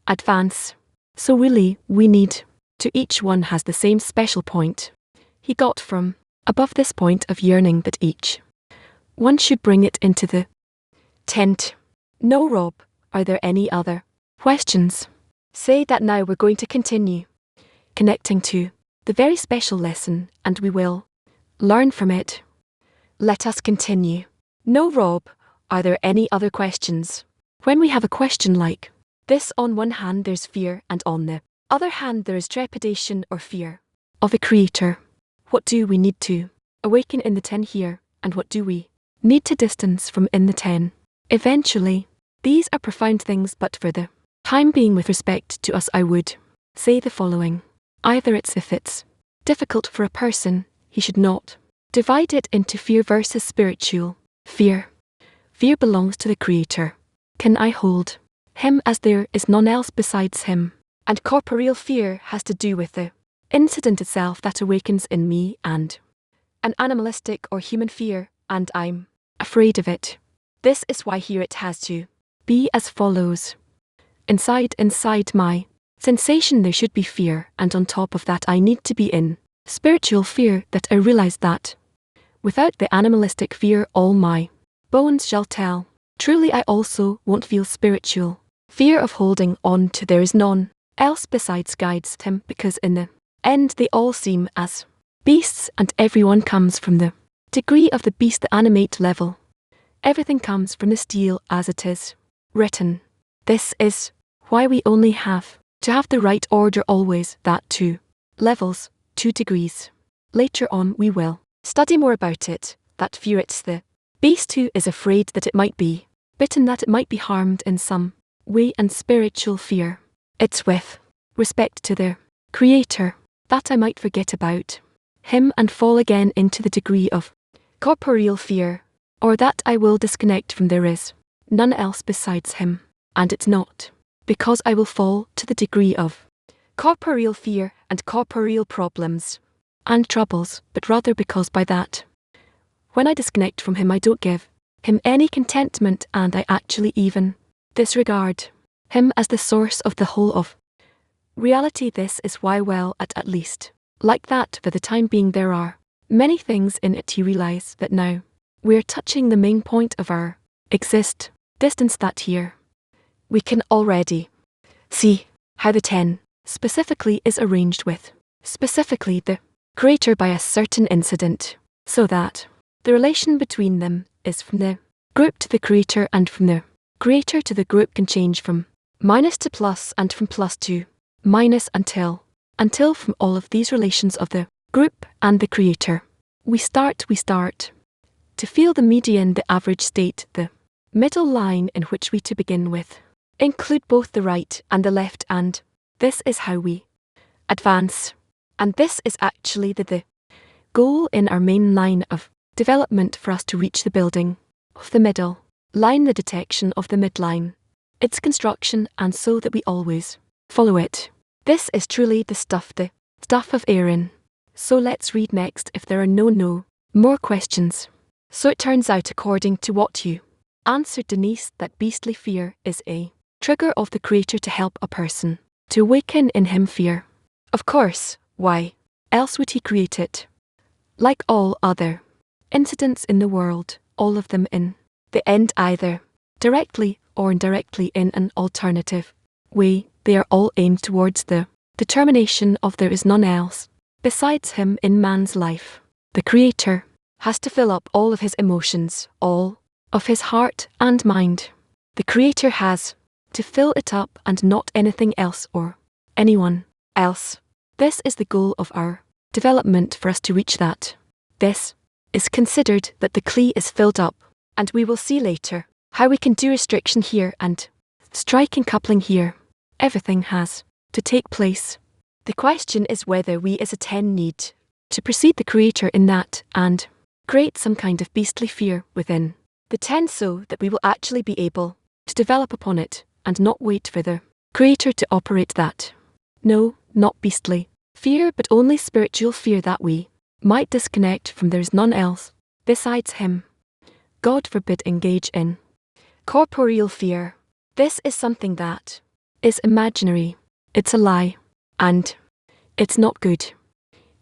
advance. So really we need to each one has the same special point he got from above, this point of yearning that each one should bring it into the tent. No, Rob, are there any other questions? Say that now we're going to continue connecting to the very special lesson and we will learn from it. Let us continue. No, Rob, are there any other questions? When we have a question like this, on one hand there's fear and on the other hand there is trepidation or fear of the Creator. What do we need to awaken in the 10 here, and what do we need to distance from in the 10? Eventually, these are profound things, but for the time being with respect to us I would say the following. Either if it's difficult for a person, he should not divide it into fear versus spiritual fear. Fear belongs to the Creator. Can I hold him as there is none else besides him? And corporeal fear has to do with the incident itself that awakens in me, and an animalistic or human fear, and I'm afraid of it. This is why here it has to be as follows. Inside my sensation there should be fear, and on top of that I need to be in spiritual fear, that I realize that without the animalistic fear all my bones shall tell. Truly I also won't feel spiritual fear of holding on to there is none else besides guides him, because in the end they all seem as beasts, and everyone comes from the degree of the beast, the animate level. Everything comes from the steel, as it is written. This is why we only have to have the right order always, that 2 levels, 2 degrees. Later on we will study more about it, that fear, it's the beast who is afraid that it might be bitten, that it might be harmed in some way, and spiritual fear, it's with respect to the Creator, that I might forget about him and fall again into the degree of corporeal fear, or that I will disconnect from there is none else besides him, and it's not because I will fall to the degree of corporeal fear and corporeal problems and troubles, but rather because by that when I disconnect from him I don't give him any contentment, and I actually even disregard him as the source of the whole of reality. This is why, well, at least like that for the time being, there are many things in it you realize that now we're touching the main point of our distance, that here we can already see how the 10 specifically is arranged with specifically the Creator by a certain incident, so that the relation between them is from the group to the Creator, and from the Creator to the group can change from minus to plus, and from plus to minus, until from all of these relations of the group and the Creator we start to feel the median, the average state, the middle line in which we to begin with include both the right and the left, and this is how we advance. And this is actually the goal in our main line of development for us to reach the building of the middle line, the detection of the midline, its construction, and so that we always follow it. This is truly the stuff of Aaron. So let's read next if there are no more questions. So it turns out, according to what you answered, Denise, that beastly fear is a trigger of the Creator to help a person to awaken in him fear. Of course, why else would he create it? Like all other incidents in the world, all of them in the end, either directly or indirectly in an alternative way, they are all aimed towards the determination of there is none else besides him in man's life. The Creator has to fill up all of his emotions, all of his heart and mind. The Creator has to fill it up and not anything else or anyone else. This is the goal of our development for us to reach that. This is considered that the Kli is filled up, and we will see later how we can do restriction here and striking coupling here. Everything has to take place. The question is whether we as a 10 need to precede the Creator in that and create some kind of beastly fear within the 10 so that we will actually be able to develop upon it and not wait for the Creator to operate that. No, not beastly fear, but only spiritual fear that we might disconnect from there is none else besides him. God forbid engage in corporeal fear. This is something that is imaginary. It's a lie. And it's not good.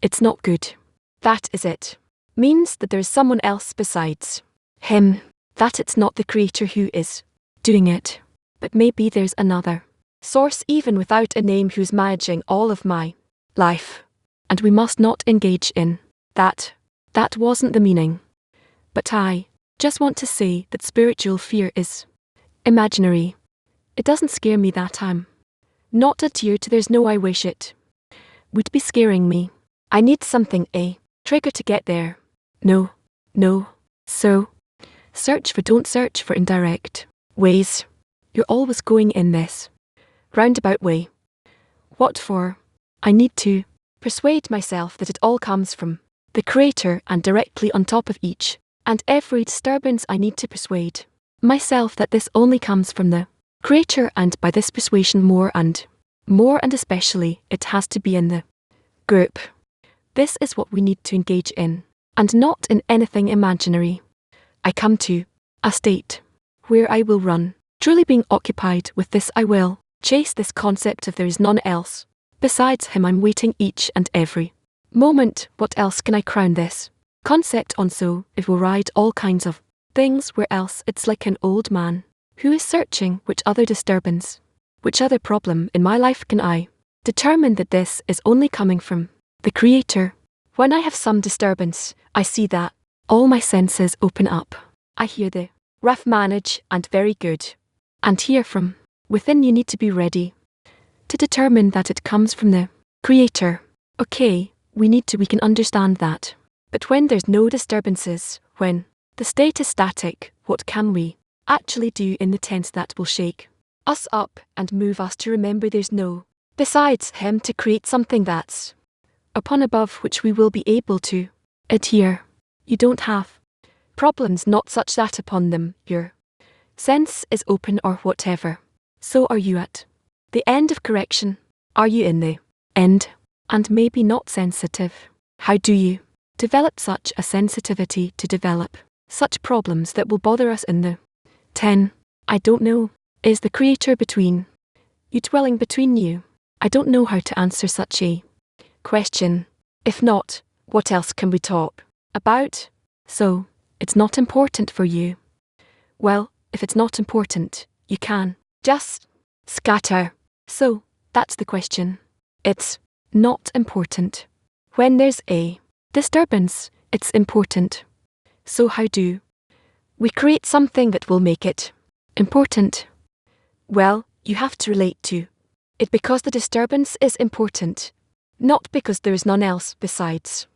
It's not good. That is it. Means that there is someone else besides him. That it's not the Creator who is doing it. But maybe there's another source even without a name who's managing all of my life. And we must not engage in that. That wasn't the meaning. But I just want to say that spiritual fear is imaginary. It doesn't scare me that I'm not adhered to. There's no I wish it would be scaring me. I need something, a trigger to get there. No. So, don't search for indirect ways. You're always going in this roundabout way. What for? I need to persuade myself that it all comes from the Creator, and directly on top of each and every disturbance I need to persuade myself that this only comes from the Creator, and by this persuasion more and especially it has to be in the group. This is what we need to engage in, and not in anything imaginary. I come to a state where I will run, truly being occupied with this. I will chase this concept of there is none else besides him. I'm waiting each and every moment. What else can I crown this concept on? So it will ride all kinds of things. Where else? It's like an old man who is searching which other disturbance, which other problem in my life can I determine that this is only coming from the Creator. When I have some disturbance, I see that all my senses open up. I hear the rough manage and very good. And hear from within. You need to be ready to determine that it comes from the Creator. Okay, we can understand that. But when there's no disturbances, when the state is static, what can we actually do in the tense that will shake us up and move us to remember there's no besides him to create something that's upon above which we will be able to adhere? You don't have problems not such that upon them your sense is open or whatever. So are you at the end of correction? Are you in the end and maybe not sensitive? How do you develop such a sensitivity to develop such problems that will bother us in the 10? I don't know. Is the Creator between you, dwelling between you? I don't know how to answer such a question. If not, what else can we talk about? So, it's not important for you. Well, if it's not important, you can just scatter. So, that's the question. It's not important. When there's a disturbance, it's important. So how do we create something that will make it important? Well, you have to relate to it because the disturbance is important, not because there is none else besides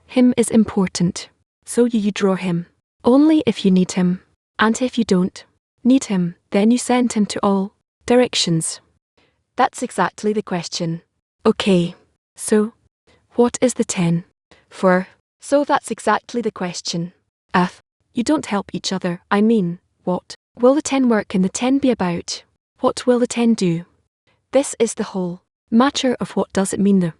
him is important. So you draw him only if you need him, and if you don't need him, then you send him to all directions? That's exactly the question. Okay. So, what is the 10 for? So that's exactly the question. If you don't help each other, I mean, what will the 10 work and the 10 be about? What will the 10 do? This is the whole matter of what does it mean the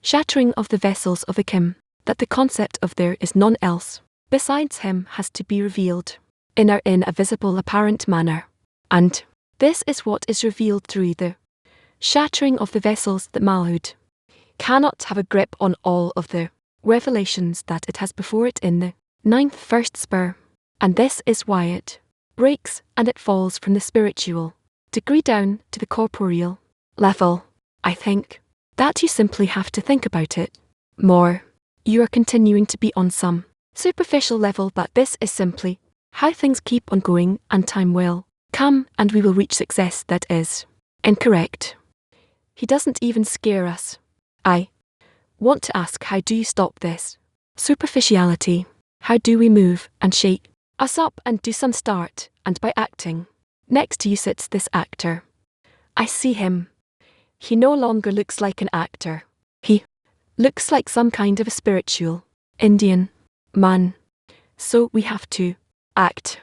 shattering of the vessels of a Kim, that the concept of there is none else besides him has to be revealed in a visible apparent manner. And this is what is revealed through the shattering of the vessels that Malhud cannot have a grip on all of the revelations that it has before it in the ninth first spur. And this is why it breaks and it falls from the spiritual degree down to the corporeal level. I think that you simply have to think about it more. You are continuing to be on some superficial level, but this is simply how things keep on going, and time will come and we will reach success that is incorrect. He doesn't even scare us. I want to ask, how do you stop this superficiality? How do we move and shake us up and do some start? And by acting. Next to you sits this actor. I see him. He no longer looks like an actor. He looks like some kind of a spiritual Indian man. So we have to act.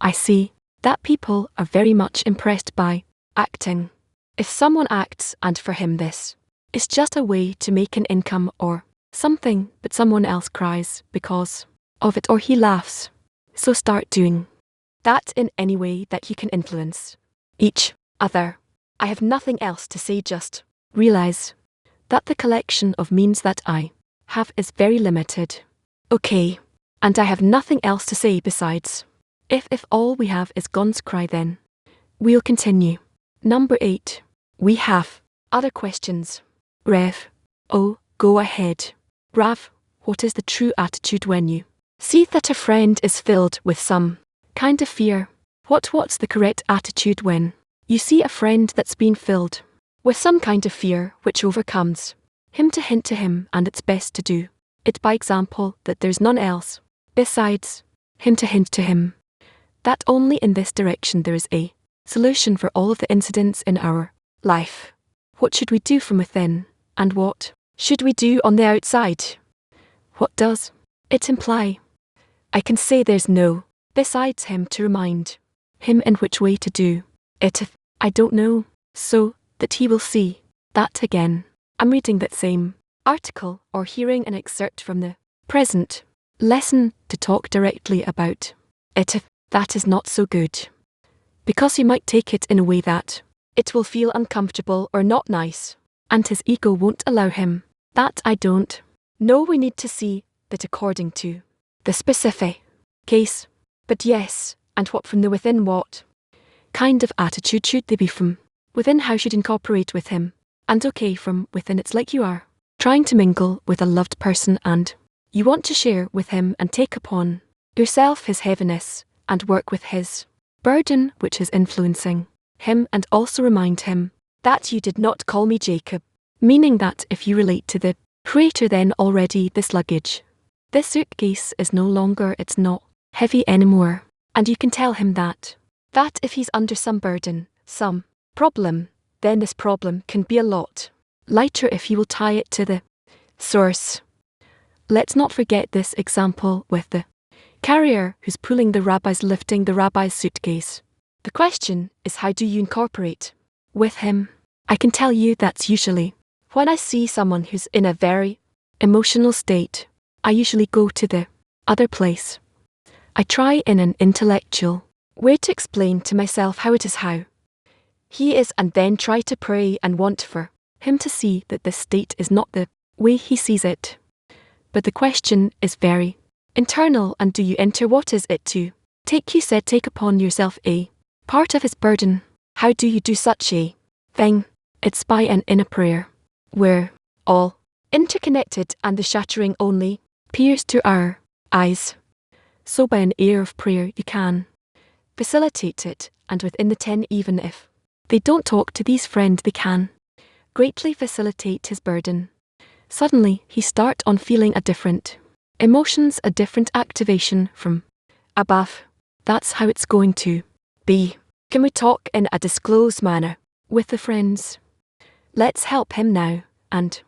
I see that people are very much impressed by acting. If someone acts and for him this is just a way to make an income or something, but someone else cries because of it or he laughs. So start doing that in any way that you can influence each other. I have nothing else to say, just realize that the collection of means that I have is very limited. Okay. And I have nothing else to say besides. If all we have is God's cry, then we'll continue. Number 8. We have other questions. Rev. Oh, go ahead. Rav, what is the true attitude when you see that a friend is filled with some kind of fear? What's the correct attitude when you see a friend that's been filled with some kind of fear which overcomes him? To hint to him, and it's best to do it by example, that there's none else besides him, to hint to him that only in this direction there is a solution for all of the incidents in our life. What should we do from within, and what should we do on the outside? What does it imply? I can say there's no besides him to remind him in which way to do it if I don't know, so that he will see that again. I'm reading that same article or hearing an excerpt from the present lesson to talk directly about it if that is not so good, because he might take it in a way that it will feel uncomfortable or not nice, and his ego won't allow him. That I don't know. We need to see that according to the specific case. But yes, and what from the within? What kind of attitude should they be from within? How should incorporate with him? And okay, from within it's like you are trying to mingle with a loved person and you want to share with him and take upon yourself his heaviness and work with his burden which is influencing him, and also remind him that you did not call me Jacob, meaning that if you relate to the Creator, then already this luggage, this suitcase is no longer, it's not heavy anymore, and you can tell him that if he's under some burden, some problem, then this problem can be a lot lighter if you will tie it to the source. Let's not forget this example with the carrier who's pulling the rabbi's, lifting the rabbi's suitcase. The question is, how do you incorporate with him? I can tell you that's usually when I see someone who's in a very emotional state, I usually go to the other place. I try in an intellectual way to explain to myself how it is, how he is, and then try to pray and want for him to see that this state is not the way he sees it. But the question is very internal, and do you enter what is it to take? You said take upon yourself a part of his burden. How do you do such a thing? It's by an inner prayer. We're all interconnected, and the shattering only appears to our eyes. So by an ear of prayer you can facilitate it, and within the 10, even if they don't talk to these friends, they can greatly facilitate his burden. Suddenly he start on feeling a different emotions, a different activation from above. That's how it's going to be. Can we talk in a disclosed manner with the friends? Let's help him now and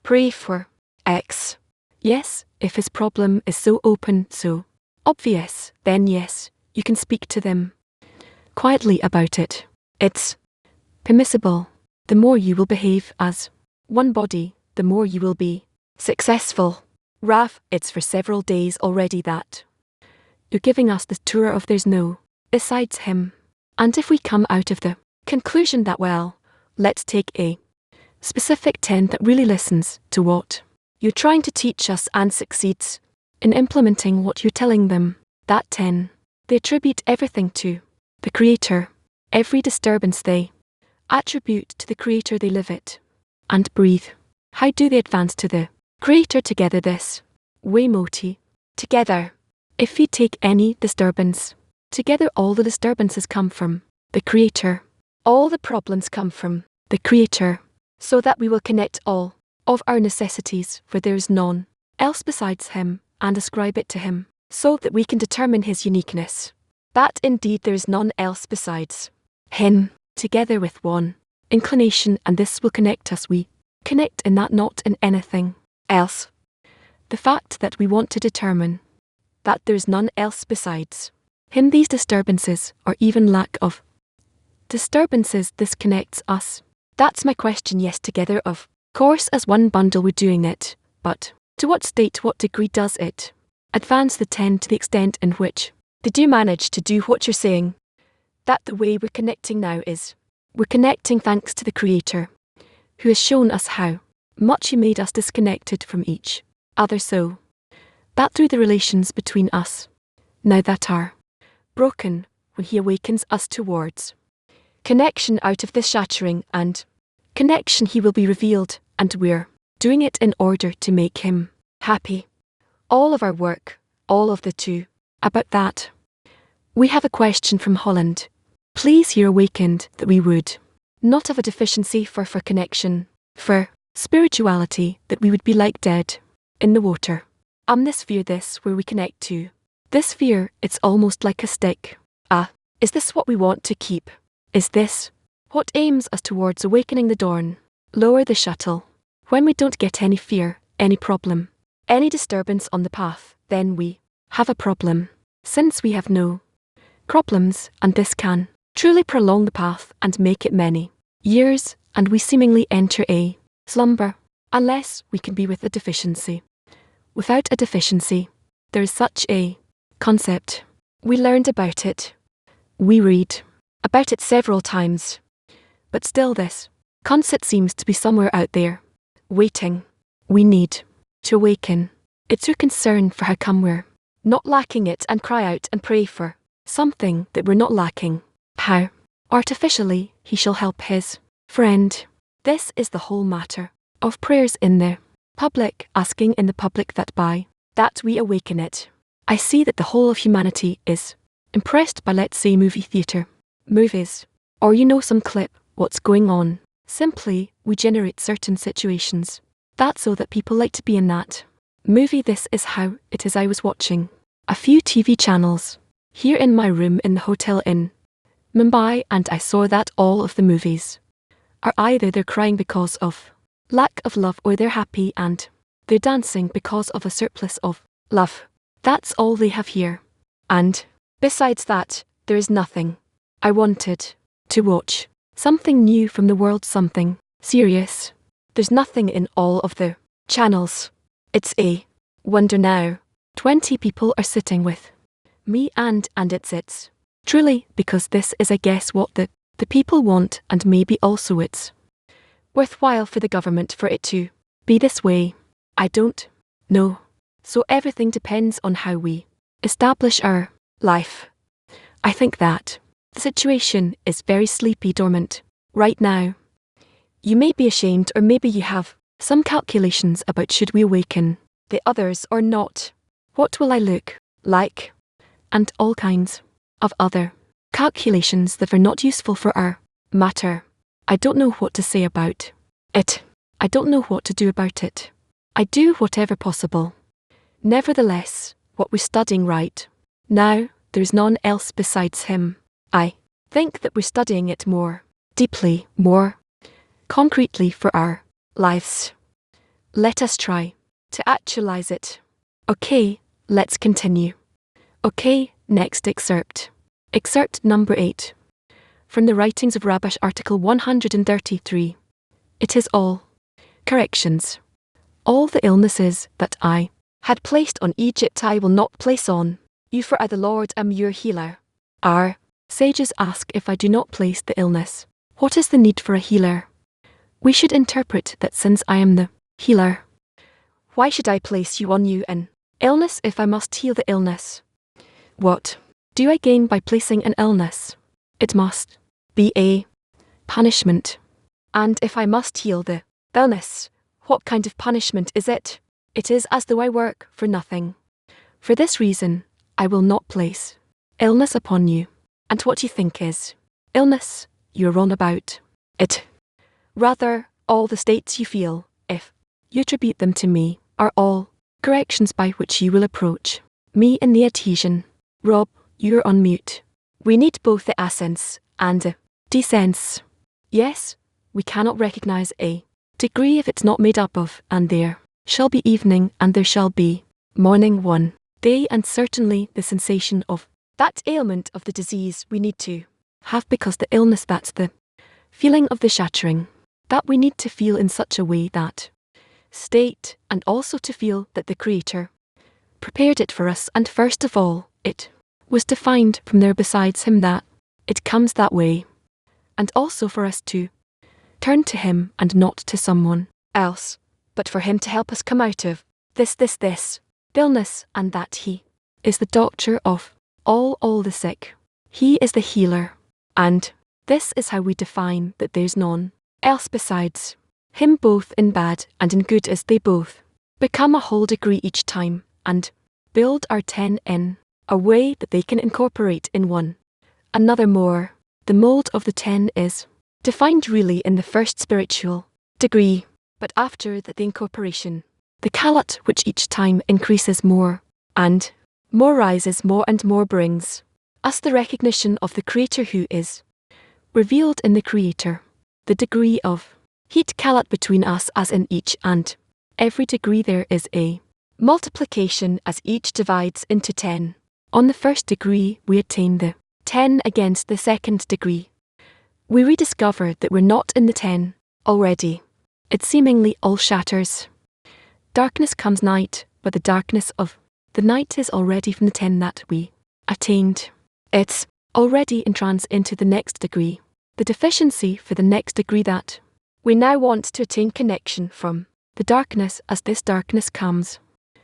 pray for X. Yes, if his problem is so open, so obvious, then yes, you can speak to them quietly about it. It's permissible. The more you will behave as one body, the more you will be successful. Raf, it's for several days already that you're giving us the tour of there's no besides him. And if we come out of the conclusion that, well, let's take a specific 10 that really listens to what you're trying to teach us and succeeds in implementing what you're telling them, that 10, they attribute everything to the Creator. Every disturbance they attribute to the Creator, they live it and breathe. How do they advance to the Creator together this way, Moti? Together. If we take any disturbance, together all the disturbances come from the Creator. All the problems come from the Creator, so that we will connect all of our necessities, for there is none else besides Him, and ascribe it to Him, so that we can determine His uniqueness. That indeed there is none else besides Him, together with one inclination, and this will connect us. We connect in that, not in anything else. The fact that we want to determine that there is none else besides Him, these disturbances, or even lack of disturbances, this connects us. That's my question. Yes, together, of course, as one bundle we're doing it, but to what state, what degree does it advance the 10 to the extent in which they do manage to do what you're saying? That the way we're connecting now is we're connecting thanks to the Creator, who has shown us how much He made us disconnected from each other, so that through the relations between us, now that are broken, when He awakens us towards connection out of this shattering and connection, He will be revealed, and we're doing it in order to make Him happy. All of our work, all of the two, about that. We have a question from Holland. Please, He awakened that we would not have a deficiency for connection, for spirituality, that we would be like dead in the water. This fear, this where we connect to. This fear, it's almost like a stick. Is this what we want to keep? Is this what aims us towards awakening the dawn? Lower the shuttle. When we don't get any fear, any problem, any disturbance on the path, then we have a problem. Since we have no problems, and this can truly prolong the path and make it many years, and we seemingly enter a slumber, unless we can be with a deficiency. Without a deficiency, there is such a concept. We learned about it. We read about it several times. But still this concept seems to be somewhere out there, waiting. We need to awaken. It's your concern for how come we're not lacking it, and cry out and pray for something that we're not lacking. How artificially He shall help His friend. This is the whole matter of prayers in the public, asking in the public that by that we awaken it. I see that the whole of humanity is impressed by, let's say, movie theatre, movies, or some clip, what's going on. Simply, we generate certain situations. That's so that people like to be in that movie. This is how it is. I was watching a few TV channels here in my room in the hotel in Mumbai, and I saw that all of the movies are either they're crying because of lack of love, or they're happy and they're dancing because of a surplus of love. That's all they have here. And besides that, there is nothing. I wanted to watch something new from the world, something serious. There's nothing in all of the channels. It's a wonder now. 20 people are sitting with me, and it's truly because this is, I guess, what the people want, and maybe also it's worthwhile for the government for it to be this way. I don't know. So everything depends on how we establish our life. I think that the situation is very sleepy, dormant right now. You may be ashamed, or maybe you have some calculations about should we awaken the others or not. What will I look like? And all kinds of other calculations that are not useful for our matter. I don't know what to say about it. I don't know what to do about it. I do whatever possible. Nevertheless, what we're studying right now, there's none else besides Him. I think that we're studying it more deeply, more concretely for our lives. Let us try to actualize it. Okay, let's continue. Okay, next excerpt. Excerpt number 8. From the writings of Rabash, article 133. It is all corrections. All the illnesses that I had placed on Egypt I will not place on you, for I the Lord am your healer. Our sages ask, if I do not place the illness, what is the need for a healer? We should interpret that since I am the healer, why should I place you an illness if I must heal the illness? What do I gain by placing an illness? It must be a punishment. And if I must heal the illness, what kind of punishment is it? It is as though I work for nothing. For this reason, I will not place illness upon you. And what you think is illness, you're wrong about it. Rather, all the states you feel, if you attribute them to me, are all corrections by which you will approach me in the adhesion. Rob, you're on mute. We need both the ascents and the descents. Yes, we cannot recognize a degree if it's not made up of, and there shall be evening and there shall be morning one day, and certainly the sensation of that ailment of the disease we need to have, because the illness, that's the feeling of the shattering that we need to feel in such a way, that state, and also to feel that the Creator prepared it for us, and first of all, it was defined from there besides Him, that it comes that way, and also for us to turn to Him and not to someone else, but for Him to help us come out of this illness, and that He is the doctor of all the sick. He is the healer, and this is how we define that there's none else besides Him, both in bad and in good, as they both become a whole degree each time, and build our 10 in a way that they can incorporate in one another more. The mold of the 10 is defined really in the first spiritual degree, but after that the incorporation, the kalat, which each time increases more and more, rises more and more, brings us the recognition of the Creator who is revealed in the Creator. The degree of heat kalat between us, as in each and every degree there is a multiplication as each divides into 10. On the first degree we attain the 10 against the second degree. We rediscover that we're not in the 10 already. It seemingly all shatters. Darkness comes night, but the darkness of the night is already from the 10 that we attained. It's already entranced into the next degree. The deficiency for the next degree that we now want to attain connection from the darkness, as this darkness comes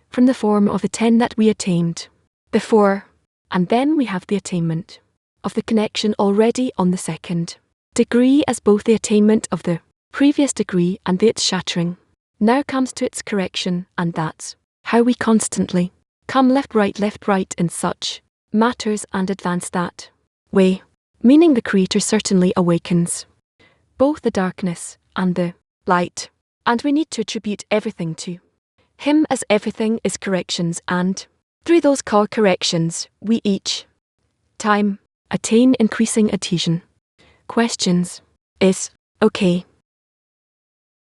from the form of the 10 that we attained before, and then we have the attainment of the connection already on the second degree, as both the attainment of the previous degree and its shattering now comes to its correction, and that's how we constantly come left right in such matters and advance that way, meaning the Creator certainly awakens both the darkness and the light, and we need to attribute everything to Him, as everything is corrections, and through those core corrections we each time attain increasing adhesion. Questions. Is okay